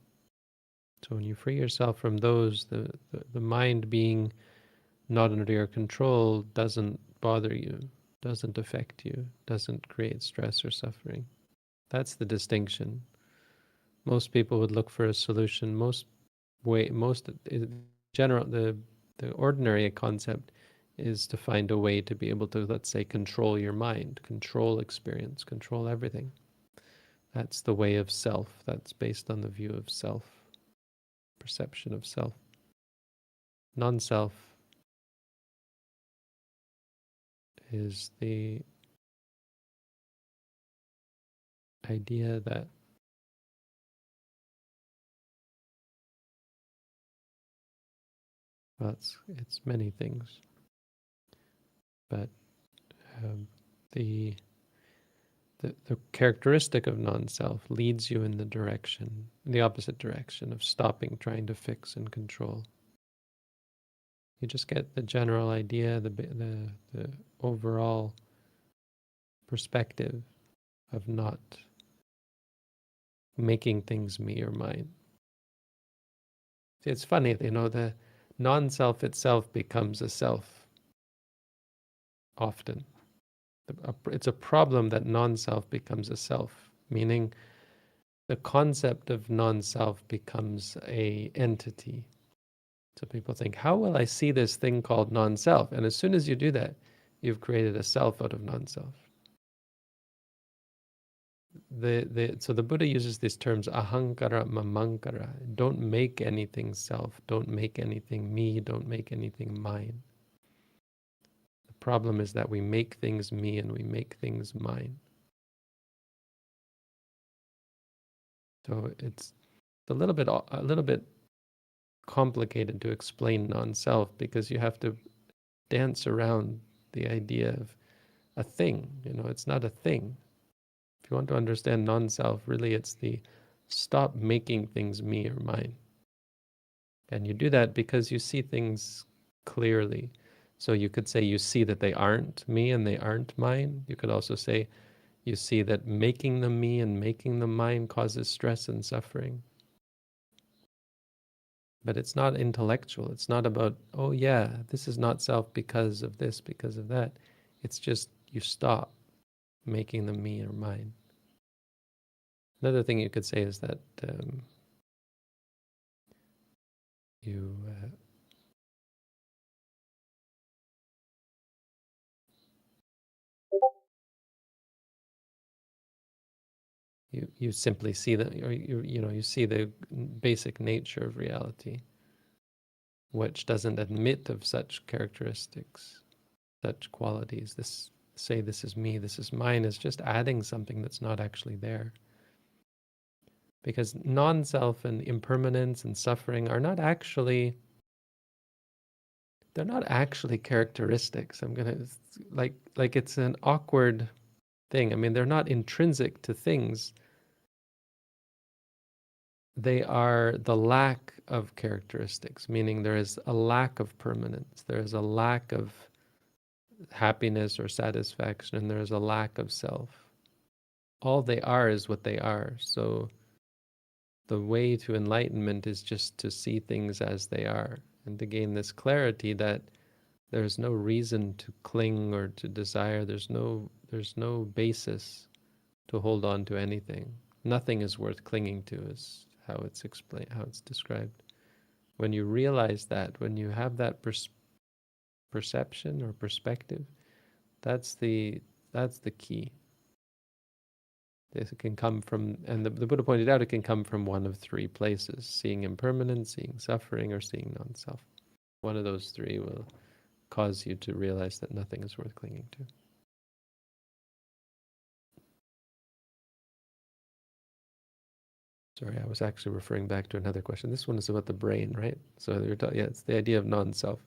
So when you free yourself from those, the mind being not under your control doesn't bother you, doesn't affect you, doesn't create stress or suffering. That's the distinction. Most people would look for a solution. The ordinary concept is to find a way to be able to, let's say, control your mind, control experience, control everything. That's the way of self. That's based on the view of self, perception of self. Non-self is the idea that it's many things, but the characteristic of non-self leads you in the opposite direction of stopping trying to fix and control. You just get the general idea, the overall perspective of not making things me or mine. See, it's funny, the non-self itself becomes a self often. It's a problem that non-self becomes a self, meaning the concept of non-self becomes a entity. So people think, how will I see this thing called non-self? And as soon as you do that, you've created a self out of non-self. So the Buddha uses these terms, ahankara, mamankara. Don't make anything self. Don't make anything me. Don't make anything mine. The problem is that we make things me and we make things mine. So it's a little bit complicated to explain non-self because you have to dance around the idea of a thing. It's not a thing. If you want to understand non-self, really it's the stop making things me or mine. And you do that because you see things clearly. So you could say you see that they aren't me and they aren't mine. You could also say you see that making them me and making them mine causes stress and suffering. But it's not intellectual. It's not about, oh yeah, this is not self because of this, because of that. It's just you stop making them me or mine. Another thing you could say is that you simply see that, or you see the basic nature of reality, which doesn't admit of such characteristics, such qualities. This is me, this is mine, is just adding something that's not actually there. Because non-self and impermanence and suffering are not actually, they're not actually characteristics. I'm gonna like it's an awkward thing. I mean, they're not intrinsic to things. They are the lack of characteristics, meaning there is a lack of permanence. There is a lack of happiness or satisfaction, and there is a lack of self. All they are is what they are. So the way to enlightenment is just to see things as they are and to gain this clarity that there's no reason to cling or to desire. There's no basis to hold on to anything. Nothing is worth clinging to, is how it's explained, how it's described. When you realize that, when you have that perception or perspective, that's the key. This can come from, and the Buddha pointed out, it can come from one of three places: seeing impermanence, seeing suffering, or seeing non-self. One of those three will cause you to realize that nothing is worth clinging to. Sorry, I was actually referring back to another question. This one is about the brain, right? So yeah, it's the idea of non-self.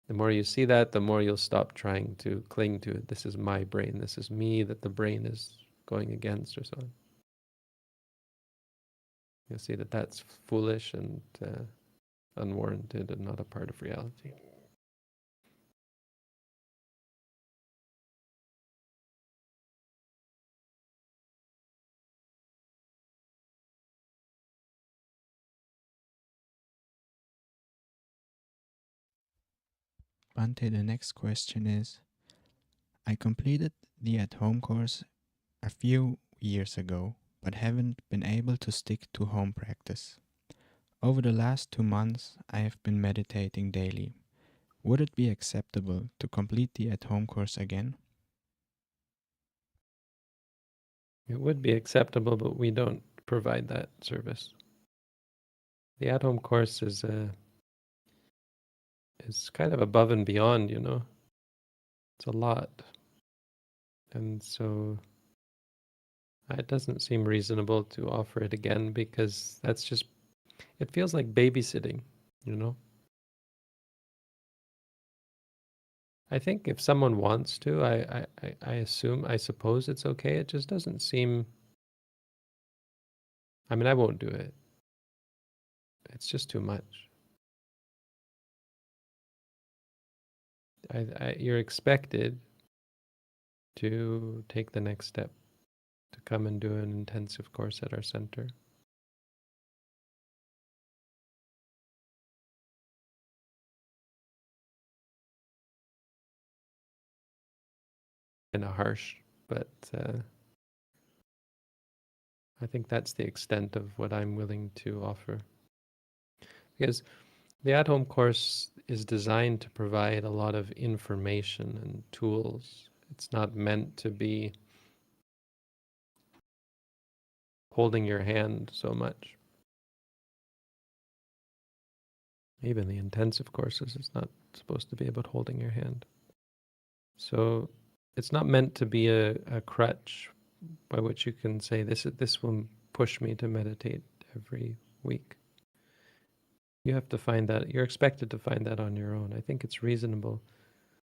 The more you see that, the more you'll stop trying to cling to it. This is my brain. This is me that the brain is going against, or so on. You'll see that that's foolish and unwarranted and not a part of reality. Bante, the next question is, I completed the at-home course a few years ago, but haven't been able to stick to home practice. Over the last 2 months, I have been meditating daily. Would it be acceptable to complete the at-home course again? It would be acceptable, but we don't provide that service. The at-home course is kind of above and beyond, you know. It's a lot. And so it doesn't seem reasonable to offer it again, because that's just, it feels like babysitting, you know. I think if someone wants to, I suppose it's okay. It just doesn't seem, I mean, I won't do it. It's just too much. You're expected to take the next step, to come and do an intensive course at our center. Kind of harsh, but I think that's the extent of what I'm willing to offer. Because the at-home course is designed to provide a lot of information and tools. It's not meant to be holding your hand so much. Even the intensive courses, it's not supposed to be about holding your hand. So it's not meant to be a crutch by which you can say, this will push me to meditate every week. You have to find that, you're expected to find that on your own. I think it's reasonable.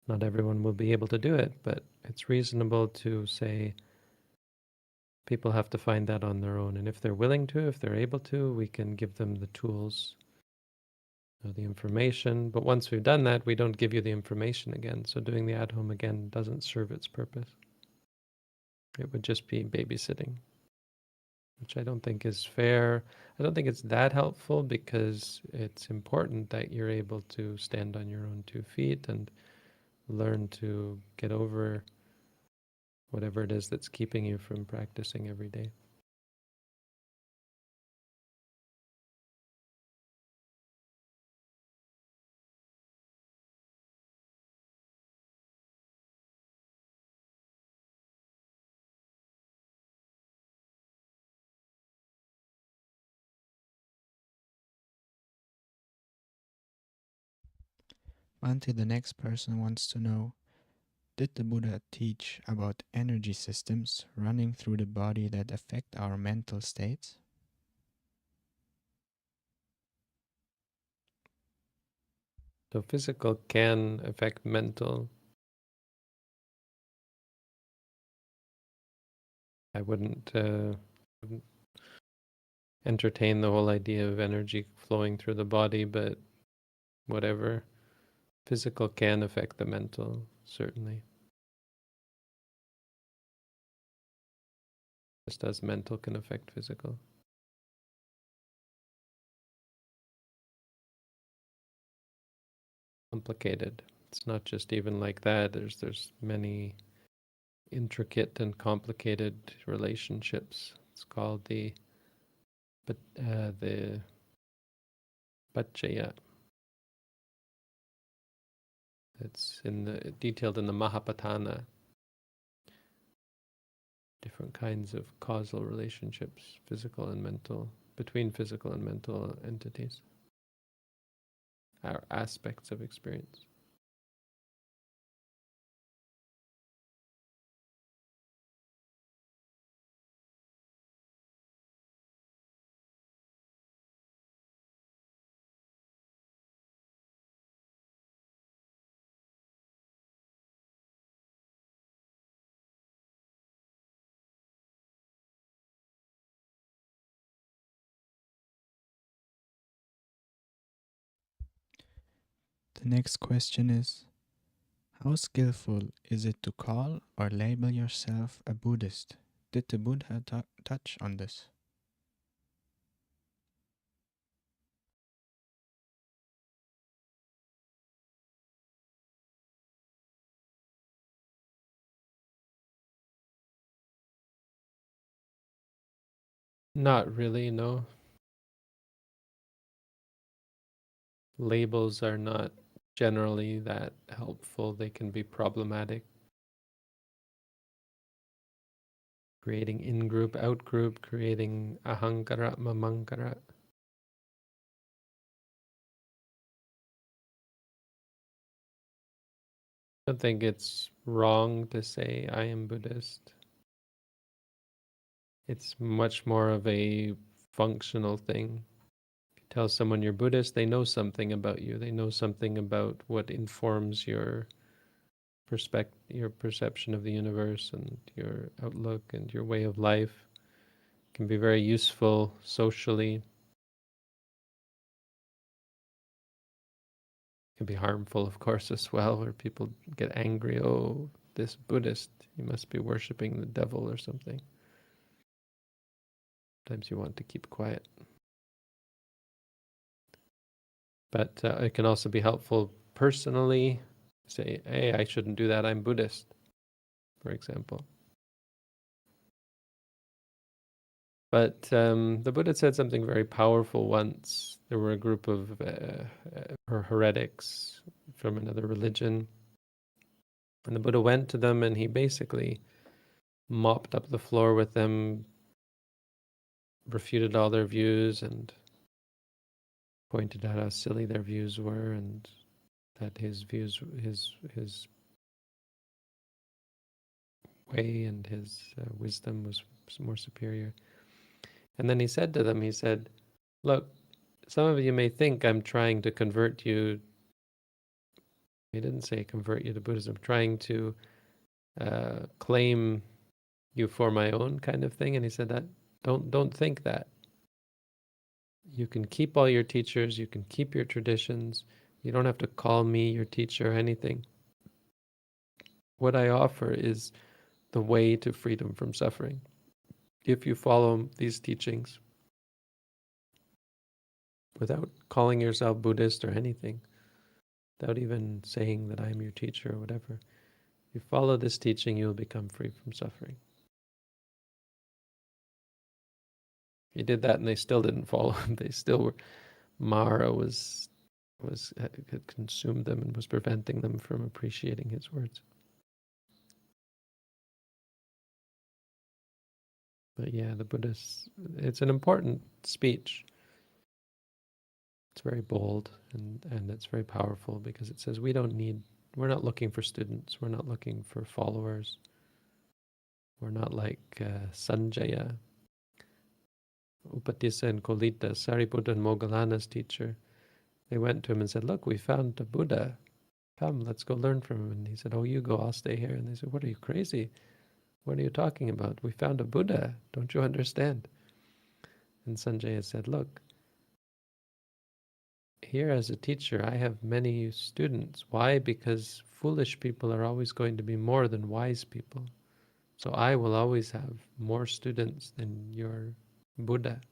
Not everyone will be able to do it, but it's reasonable to say people have to find that on their own. And if they're willing to, if they're able to, we can give them the tools, the information. But once we've done that, we don't give you the information again. So doing the at-home again doesn't serve its purpose. It would just be babysitting, which I don't think is fair. I don't think it's that helpful, because it's important that you're able to stand on your own 2 feet and learn to get over whatever it is that's keeping you from practicing every day. Bante, the next person wants to know, did the Buddha teach about energy systems running through the body that affect our mental states? So physical can affect mental. I wouldn't entertain the whole idea of energy flowing through the body, but whatever. Physical can affect the mental, certainly. Just as mental can affect physical. Complicated. It's not just even like that. There's many intricate and complicated relationships. It's called the paccaya. It's detailed in the Mahapatana. Different kinds of causal relationships, physical and mental, between physical and mental entities, our aspects of experience. The next question is, how skillful is it to call or label yourself a Buddhist? Did the Buddha touch on this? Not really, no. Labels are not generally that helpful. They can be problematic. Creating in-group, out-group, creating ahankara, mamankara. I don't think it's wrong to say I am Buddhist. It's much more of a functional thing. If you tell someone you're Buddhist, they know something about you. They know something about what informs your perception of the universe and your outlook and your way of life. It can be very useful socially. It can be harmful, of course, as well, where people get angry. Oh, this Buddhist, he must be worshipping the devil or something. Sometimes you want to keep quiet. But it can also be helpful personally. Say, hey, I shouldn't do that. I'm Buddhist, for example. But the Buddha said something very powerful once. There were a group of heretics from another religion. And the Buddha went to them and he basically mopped up the floor with them, refuted all their views and pointed out how silly their views were and that his views, his way and his wisdom was more superior. And then he said to them, he said, look, some of you may think I'm trying to convert you. He didn't say convert you to Buddhism, trying to claim you for my own kind of thing. And he said that, don't think that. You can keep all your teachers, you can keep your traditions. You don't have to call me your teacher or anything. What I offer is the way to freedom from suffering. If you follow these teachings without calling yourself Buddhist or anything, without even saying that I'm your teacher or whatever, if you follow this teaching, you'll become free from suffering. He did that and they still didn't follow him. They still were, Mara had consumed them and was preventing them from appreciating his words. But yeah, the Buddhist, it's an important speech. It's very bold and it's very powerful because it says we're not looking for students, we're not looking for followers. We're not like Sanjaya, Upatissa and Kolita, Sariputta and Moggallana's teacher. They went to him and said, look, we found a Buddha. Come, let's go learn from him. And he said, oh, you go, I'll stay here. And they said, what are you, crazy? What are you talking about? We found a Buddha. Don't you understand? And Sanjaya said, look, here as a teacher, I have many students. Why? Because foolish people are always going to be more than wise people. So I will always have more students than your Buddha.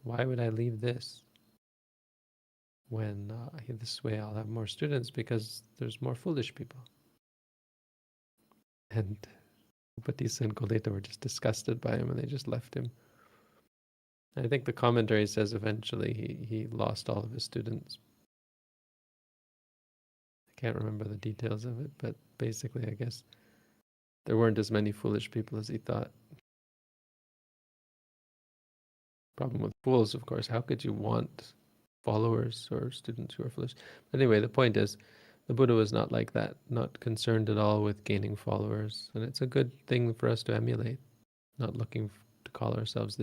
Why would I leave this? When this way I'll have more students because there's more foolish people. And Upatissa and Kolita were just disgusted by him and they just left him. I think the commentary says eventually he lost all of his students. I can't remember the details of it, but basically I guess there weren't as many foolish people as he thought. Problem with fools, of course, how could you want followers or students who are foolish? But anyway, the point is, the Buddha was not like that, not concerned at all with gaining followers. And it's a good thing for us to emulate, not looking to call ourselves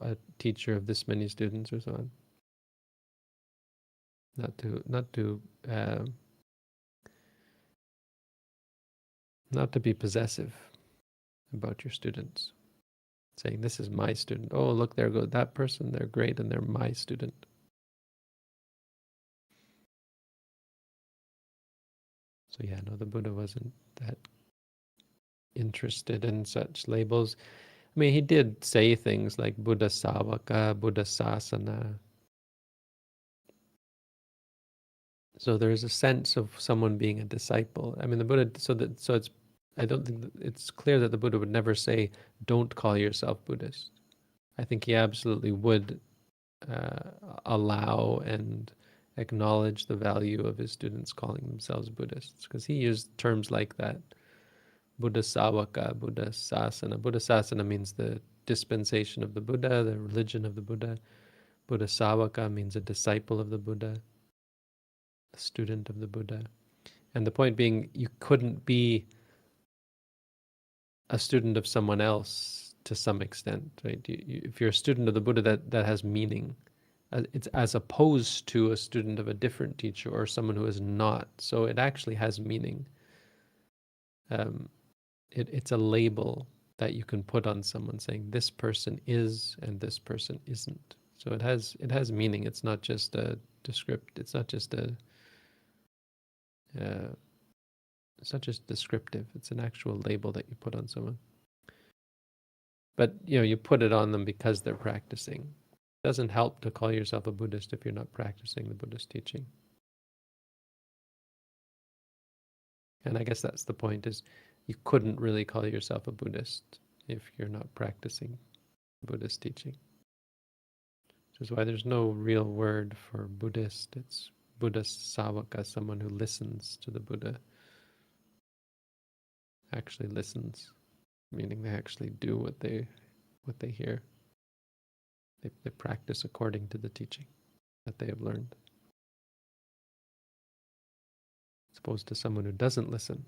a teacher of this many students or so on. Not to be possessive about your students. Saying, this is my student. Oh, look, there goes that person. They're great and they're my student. So yeah, no, the Buddha wasn't that interested in such labels. I mean, he did say things like Buddha Savaka, Buddha Sasana. So there's a sense of someone being a disciple. I mean, the Buddha, so it's, I don't think it's clear that the Buddha would never say, don't call yourself Buddhist. I think he absolutely would allow and acknowledge the value of his students calling themselves Buddhists, because he used terms like that. Buddha Savaka, Buddha Sasana. Buddha Sasana means the dispensation of the Buddha, the religion of the Buddha. Buddha Savaka means a disciple of the Buddha, a student of the Buddha. And the point being, you couldn't be a student of someone else to some extent, right? If you're a student of the Buddha, that has meaning. It's as opposed to a student of a different teacher or someone who is not. So it actually has meaning. It's a label that you can put on someone, saying this person is and this person isn't. So it has meaning. It's not just a It's not just a. It's not just descriptive. It's an actual label that you put on someone. But you put it on them because they're practicing. It doesn't help to call yourself a Buddhist if you're not practicing the Buddhist teaching. And I guess that's the point, is you couldn't really call yourself a Buddhist if you're not practicing Buddhist teaching. Which is why there's no real word for Buddhist. It's Buddha Savaka, someone who listens to the Buddha. Actually listens, meaning they actually do what they hear. They practice according to the teaching that they have learned. As opposed to someone who doesn't listen.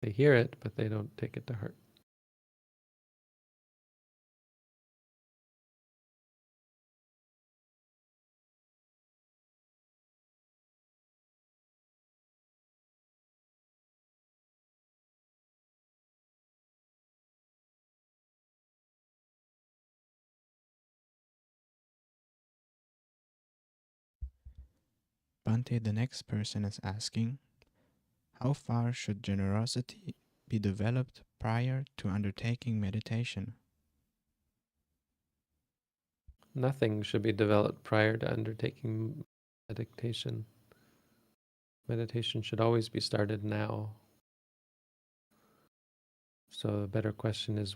They hear it, but they don't take it to heart. Bhante, the next person is asking, how far should generosity be developed prior to undertaking meditation? Nothing should be developed prior to undertaking meditation. Meditation should always be started now. So a better question is,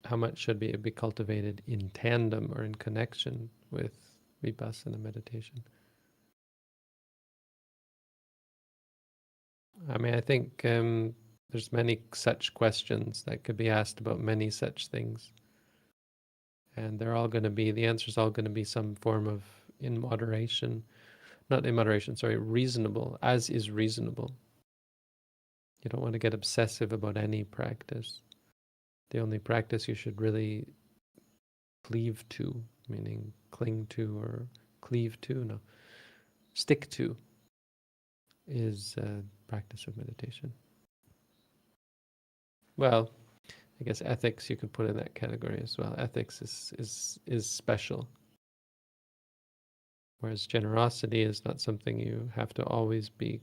how much should be cultivated in tandem or in connection with vipassana meditation? I mean, I think there's many such questions that could be asked about many such things. And they're all going to be, the answer's all going to be some form of reasonable, as is reasonable. You don't want to get obsessive about any practice. The only practice you should really cleave to, meaning cling to or cleave to, no, stick to, is practice of meditation. Well, I guess ethics you could put in that category as well. Ethics is special. Whereas generosity is not something you have to always be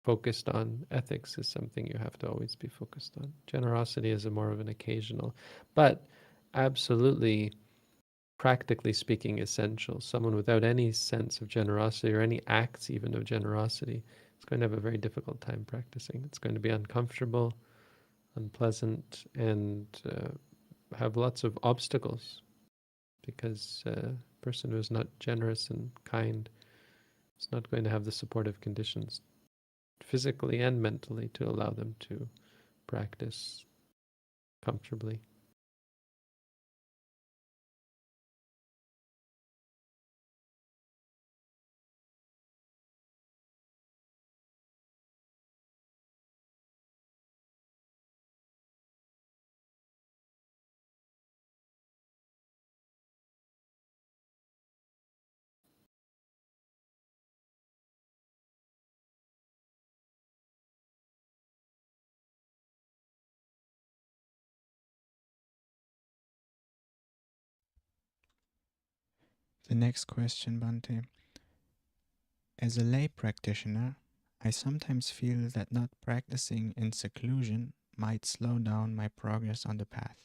focused on. Ethics is something you have to always be focused on. Generosity is more of an occasional, but absolutely, practically speaking, essential. Someone without any sense of generosity or any acts even of generosity is going to have a very difficult time practicing. It's going to be uncomfortable, unpleasant, and have lots of obstacles, because a person who is not generous and kind is not going to have the supportive conditions physically and mentally to allow them to practice comfortably. The next question, Bhante. As a lay practitioner, I sometimes feel that not practicing in seclusion might slow down my progress on the path.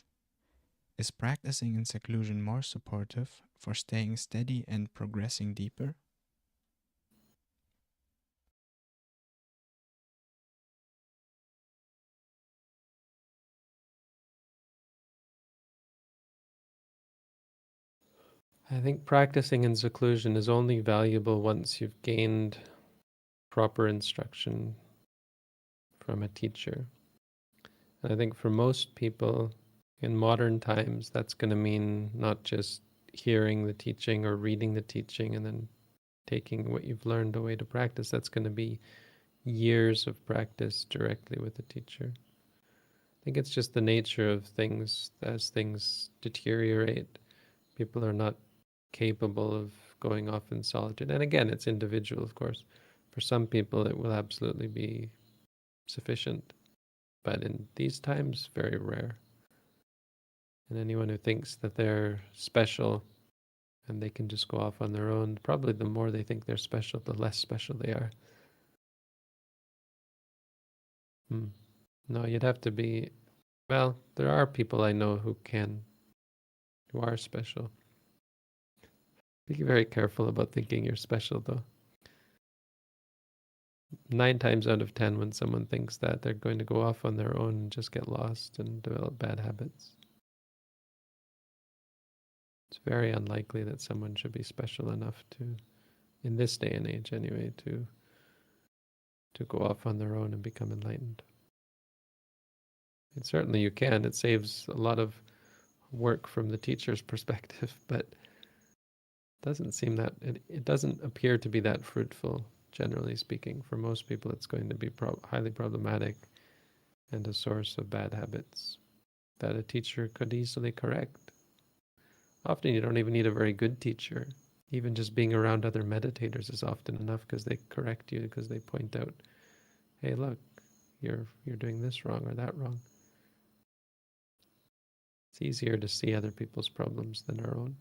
Is practicing in seclusion more supportive for staying steady and progressing deeper? I think practicing in seclusion is only valuable once you've gained proper instruction from a teacher. And I think for most people in modern times, that's going to mean not just hearing the teaching or reading the teaching and then taking what you've learned away to practice. That's going to be years of practice directly with the teacher. I think it's just the nature of things. As things deteriorate, people are not capable of going off in solitude. And again, it's individual, of course. For some people, it will absolutely be sufficient. But in these times, very rare. And anyone who thinks that they're special and they can just go off on their own, probably the more they think they're special, the less special they are. No, you'd have to be, well, there are people I know who are special. Be very careful about thinking you're special, though. 9 times out of 10, when someone thinks that, they're going to go off on their own and just get lost and develop bad habits. It's very unlikely that someone should be special enough to, in this day and age anyway, to go off on their own and become enlightened. And certainly you can. It saves a lot of work from the teacher's perspective, but doesn't seem that it doesn't appear to be that fruitful, generally speaking. For most people, it's going to be highly problematic and a source of bad habits that a teacher could easily correct. Often you don't even need a very good teacher. Even just being around other meditators is often enough, because they correct you, because they point out, hey, look, you're doing this wrong or that wrong. It's easier to see other people's problems than our own.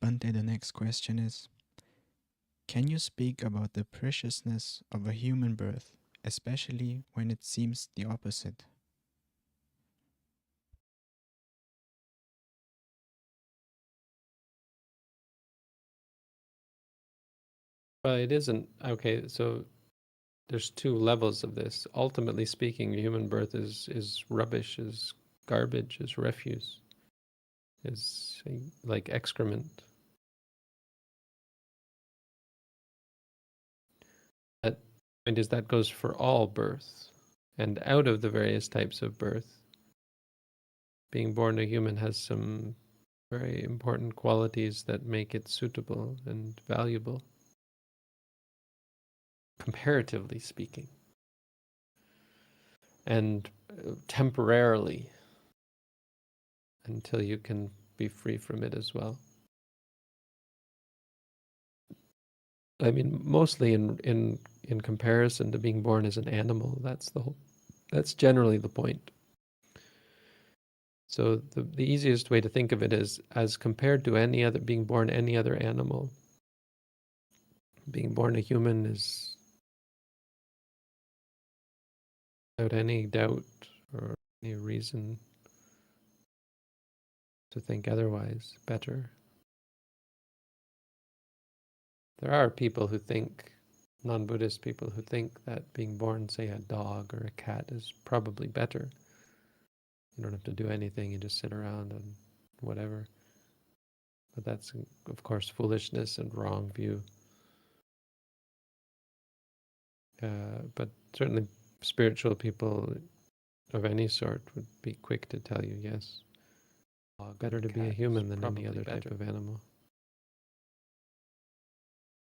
Bante, the next question is, can you speak about the preciousness of a human birth, especially when it seems the opposite? Well, it isn't. Okay, so there's 2 levels of this. Ultimately speaking, human birth is rubbish, is garbage, is refuse, is like excrement. That point is that goes for all birth. And out of the various types of birth, being born a human has some very important qualities that make it suitable and valuable, comparatively speaking. And temporarily, until you can be free from it as well. I mean, mostly in comparison to being born as an animal, that's generally the point. So the easiest way to think of it is, as compared to being born any other animal, being born a human is, without any doubt or any reason to think otherwise, better. There are people who think, non-Buddhist people who think that being born, say, a dog or a cat is probably better. You don't have to do anything, you just sit around and whatever. But that's, of course, foolishness and wrong view. But certainly spiritual people of any sort would be quick to tell you, yes, better to be a human than any other type of animal.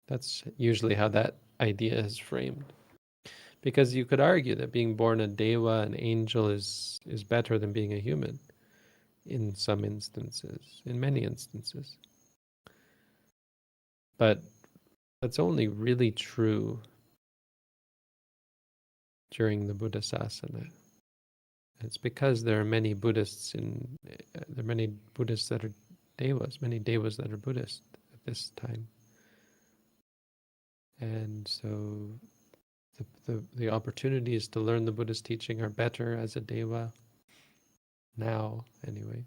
That's usually how that idea is framed. Because you could argue that being born a deva, an angel, is better than being a human in some instances, in many instances. But that's only really true during the Buddha Sasana. It's because there are many Buddhists there are many Buddhists that are devas, many devas that are Buddhist at this time. And so the opportunities to learn the Buddha's teaching are better as a deva now, anyway.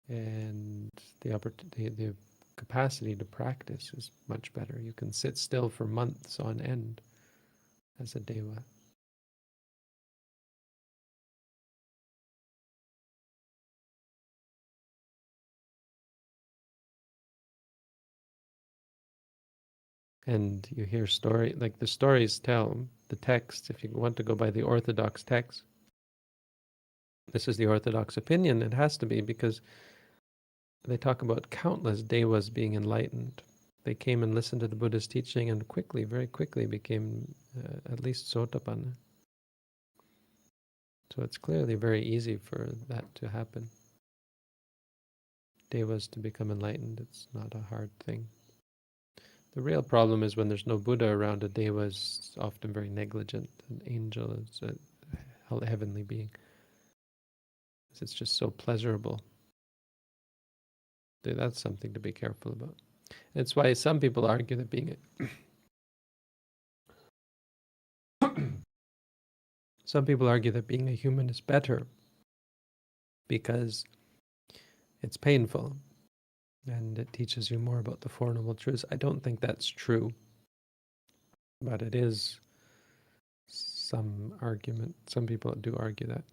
And the capacity to practice is much better. You can sit still for months on end as a deva. And you hear like the stories tell, the text, if you want to go by the orthodox text, this is the orthodox opinion, it has to be, because they talk about countless devas being enlightened. They came and listened to the Buddha's teaching and quickly, very quickly became at least sotapanna. So it's clearly very easy for that to happen. Devas to become enlightened, it's not a hard thing. The real problem is when there's no Buddha around, a deva is often very negligent. An angel is a heavenly being. It's just so pleasurable. That's something to be careful about. It's why some people argue that being some people argue that being a human is better because it's painful and it teaches you more about the Four Noble Truths. I don't think that's true, but it is some argument. Some people do argue that.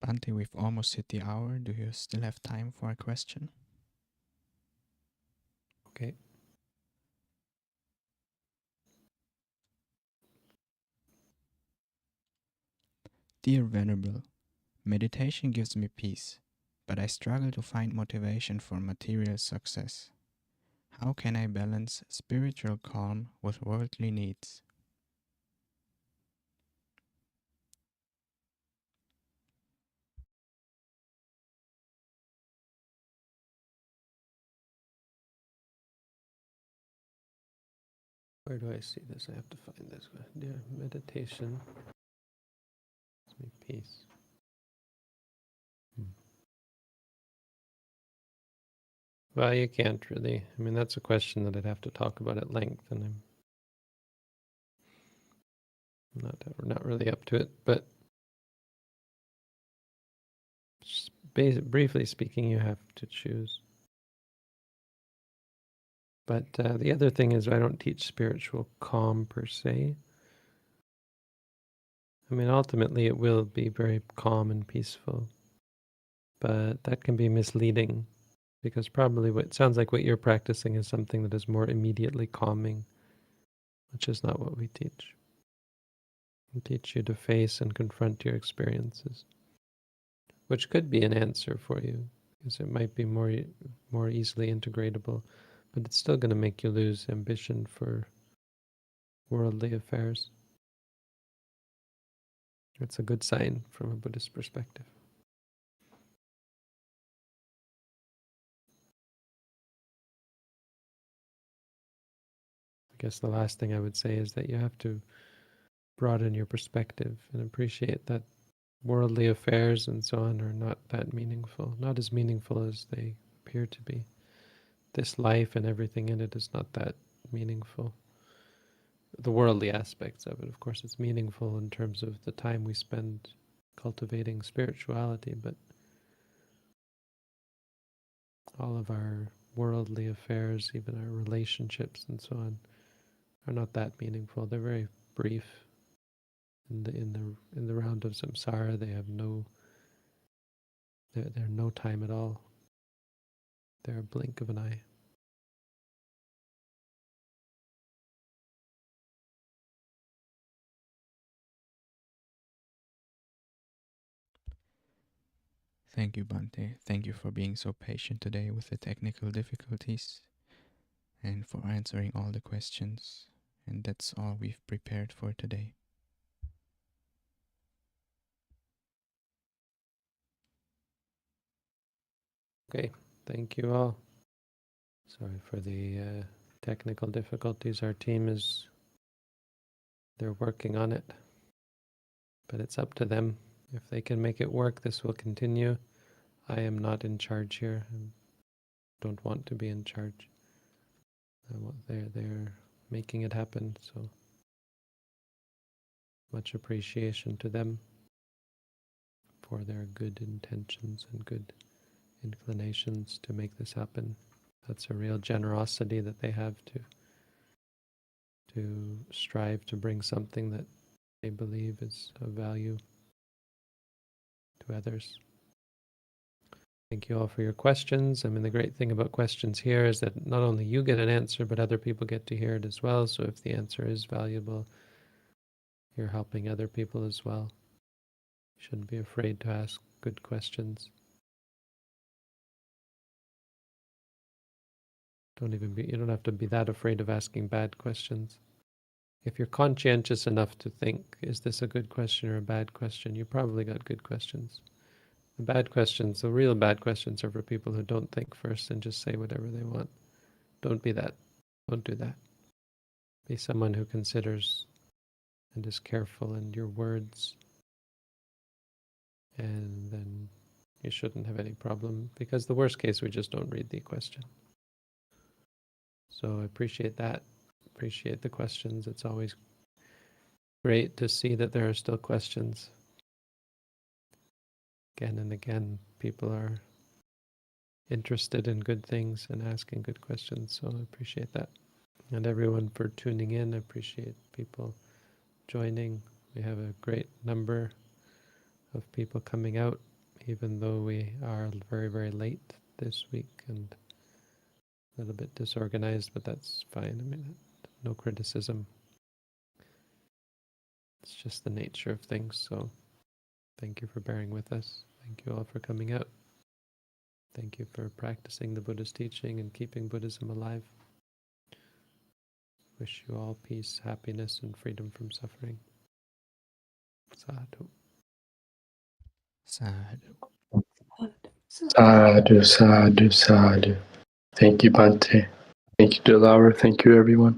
Bhante, we've almost hit the hour. Do you still have time for a question? Okay. Dear Venerable, meditation gives me peace, but I struggle to find motivation for material success. How can I balance spiritual calm with worldly needs? Where do I see this? I have to find this. Dear meditation gives me peace. Well, you can't really. I mean, that's a question that I'd have to talk about at length, and I'm not really up to it. But just briefly speaking, you have to choose. But the other thing is, I don't teach spiritual calm per se. I mean, ultimately, it will be very calm and peaceful, but that can be misleading, because probably what sounds like what you're practicing is something that is more immediately calming, which is not what we teach. We teach you to face and confront your experiences, which could be an answer for you, because it might be more easily integratable, but it's still going to make you lose ambition for worldly affairs. It's a good sign from a Buddhist perspective. I guess the last thing I would say is that you have to broaden your perspective and appreciate that worldly affairs and so on are not that meaningful, not as meaningful as they appear to be. This life and everything in it is not that meaningful. the worldly aspects of it. Of course, it's meaningful in terms of the time we spend cultivating spirituality, but all of our worldly affairs, even our relationships and so on, are not that meaningful. They're very brief. In the round of samsara, they have they're no time at all. They're a blink of an eye. Thank you, Bhante. Thank you for being so patient today with the technical difficulties and for answering all the questions. And that's all we've prepared for today. Okay, thank you all. Sorry for the technical difficulties. Our team they're working on it, but it's up to them. If they can make it work, this will continue. I am not in charge here. I don't want to be in charge. They're making it happen, so much appreciation to them for their good intentions and good inclinations to make this happen. That's a real generosity that they have to strive to bring something that they believe is of value to others. Thank you all for your questions. I mean, the great thing about questions here is that not only you get an answer, but other people get to hear it as well. So if the answer is valuable, you're helping other people as well. You shouldn't be afraid to ask good questions. You don't have to be that afraid of asking bad questions. If you're conscientious enough to think, is this a good question or a bad question, you probably got good questions. The bad questions, the real bad questions, are for people who don't think first and just say whatever they want. Don't be that. Don't do that. Be someone who considers and is careful in your words, and then you shouldn't have any problem, because the worst case, we just don't read the question. So I appreciate that. Appreciate the questions. It's always great to see that there are still questions. Again and again, people are interested in good things and asking good questions, so I appreciate that. And everyone for tuning in. I appreciate people joining. We have a great number of people coming out, even though we are very, very late this week and a little bit disorganized, but that's fine. I mean, no criticism. It's just the nature of things. So thank you for bearing with us. Thank you all for coming out. Thank you for practicing the Buddha's teaching and keeping Buddhism alive. Wish you all peace, happiness, and freedom from suffering. Sadhu. Sadhu. Sadhu, sadhu, sadhu. Thank you, Bhante. Thank you, Dilaura. Thank you, everyone.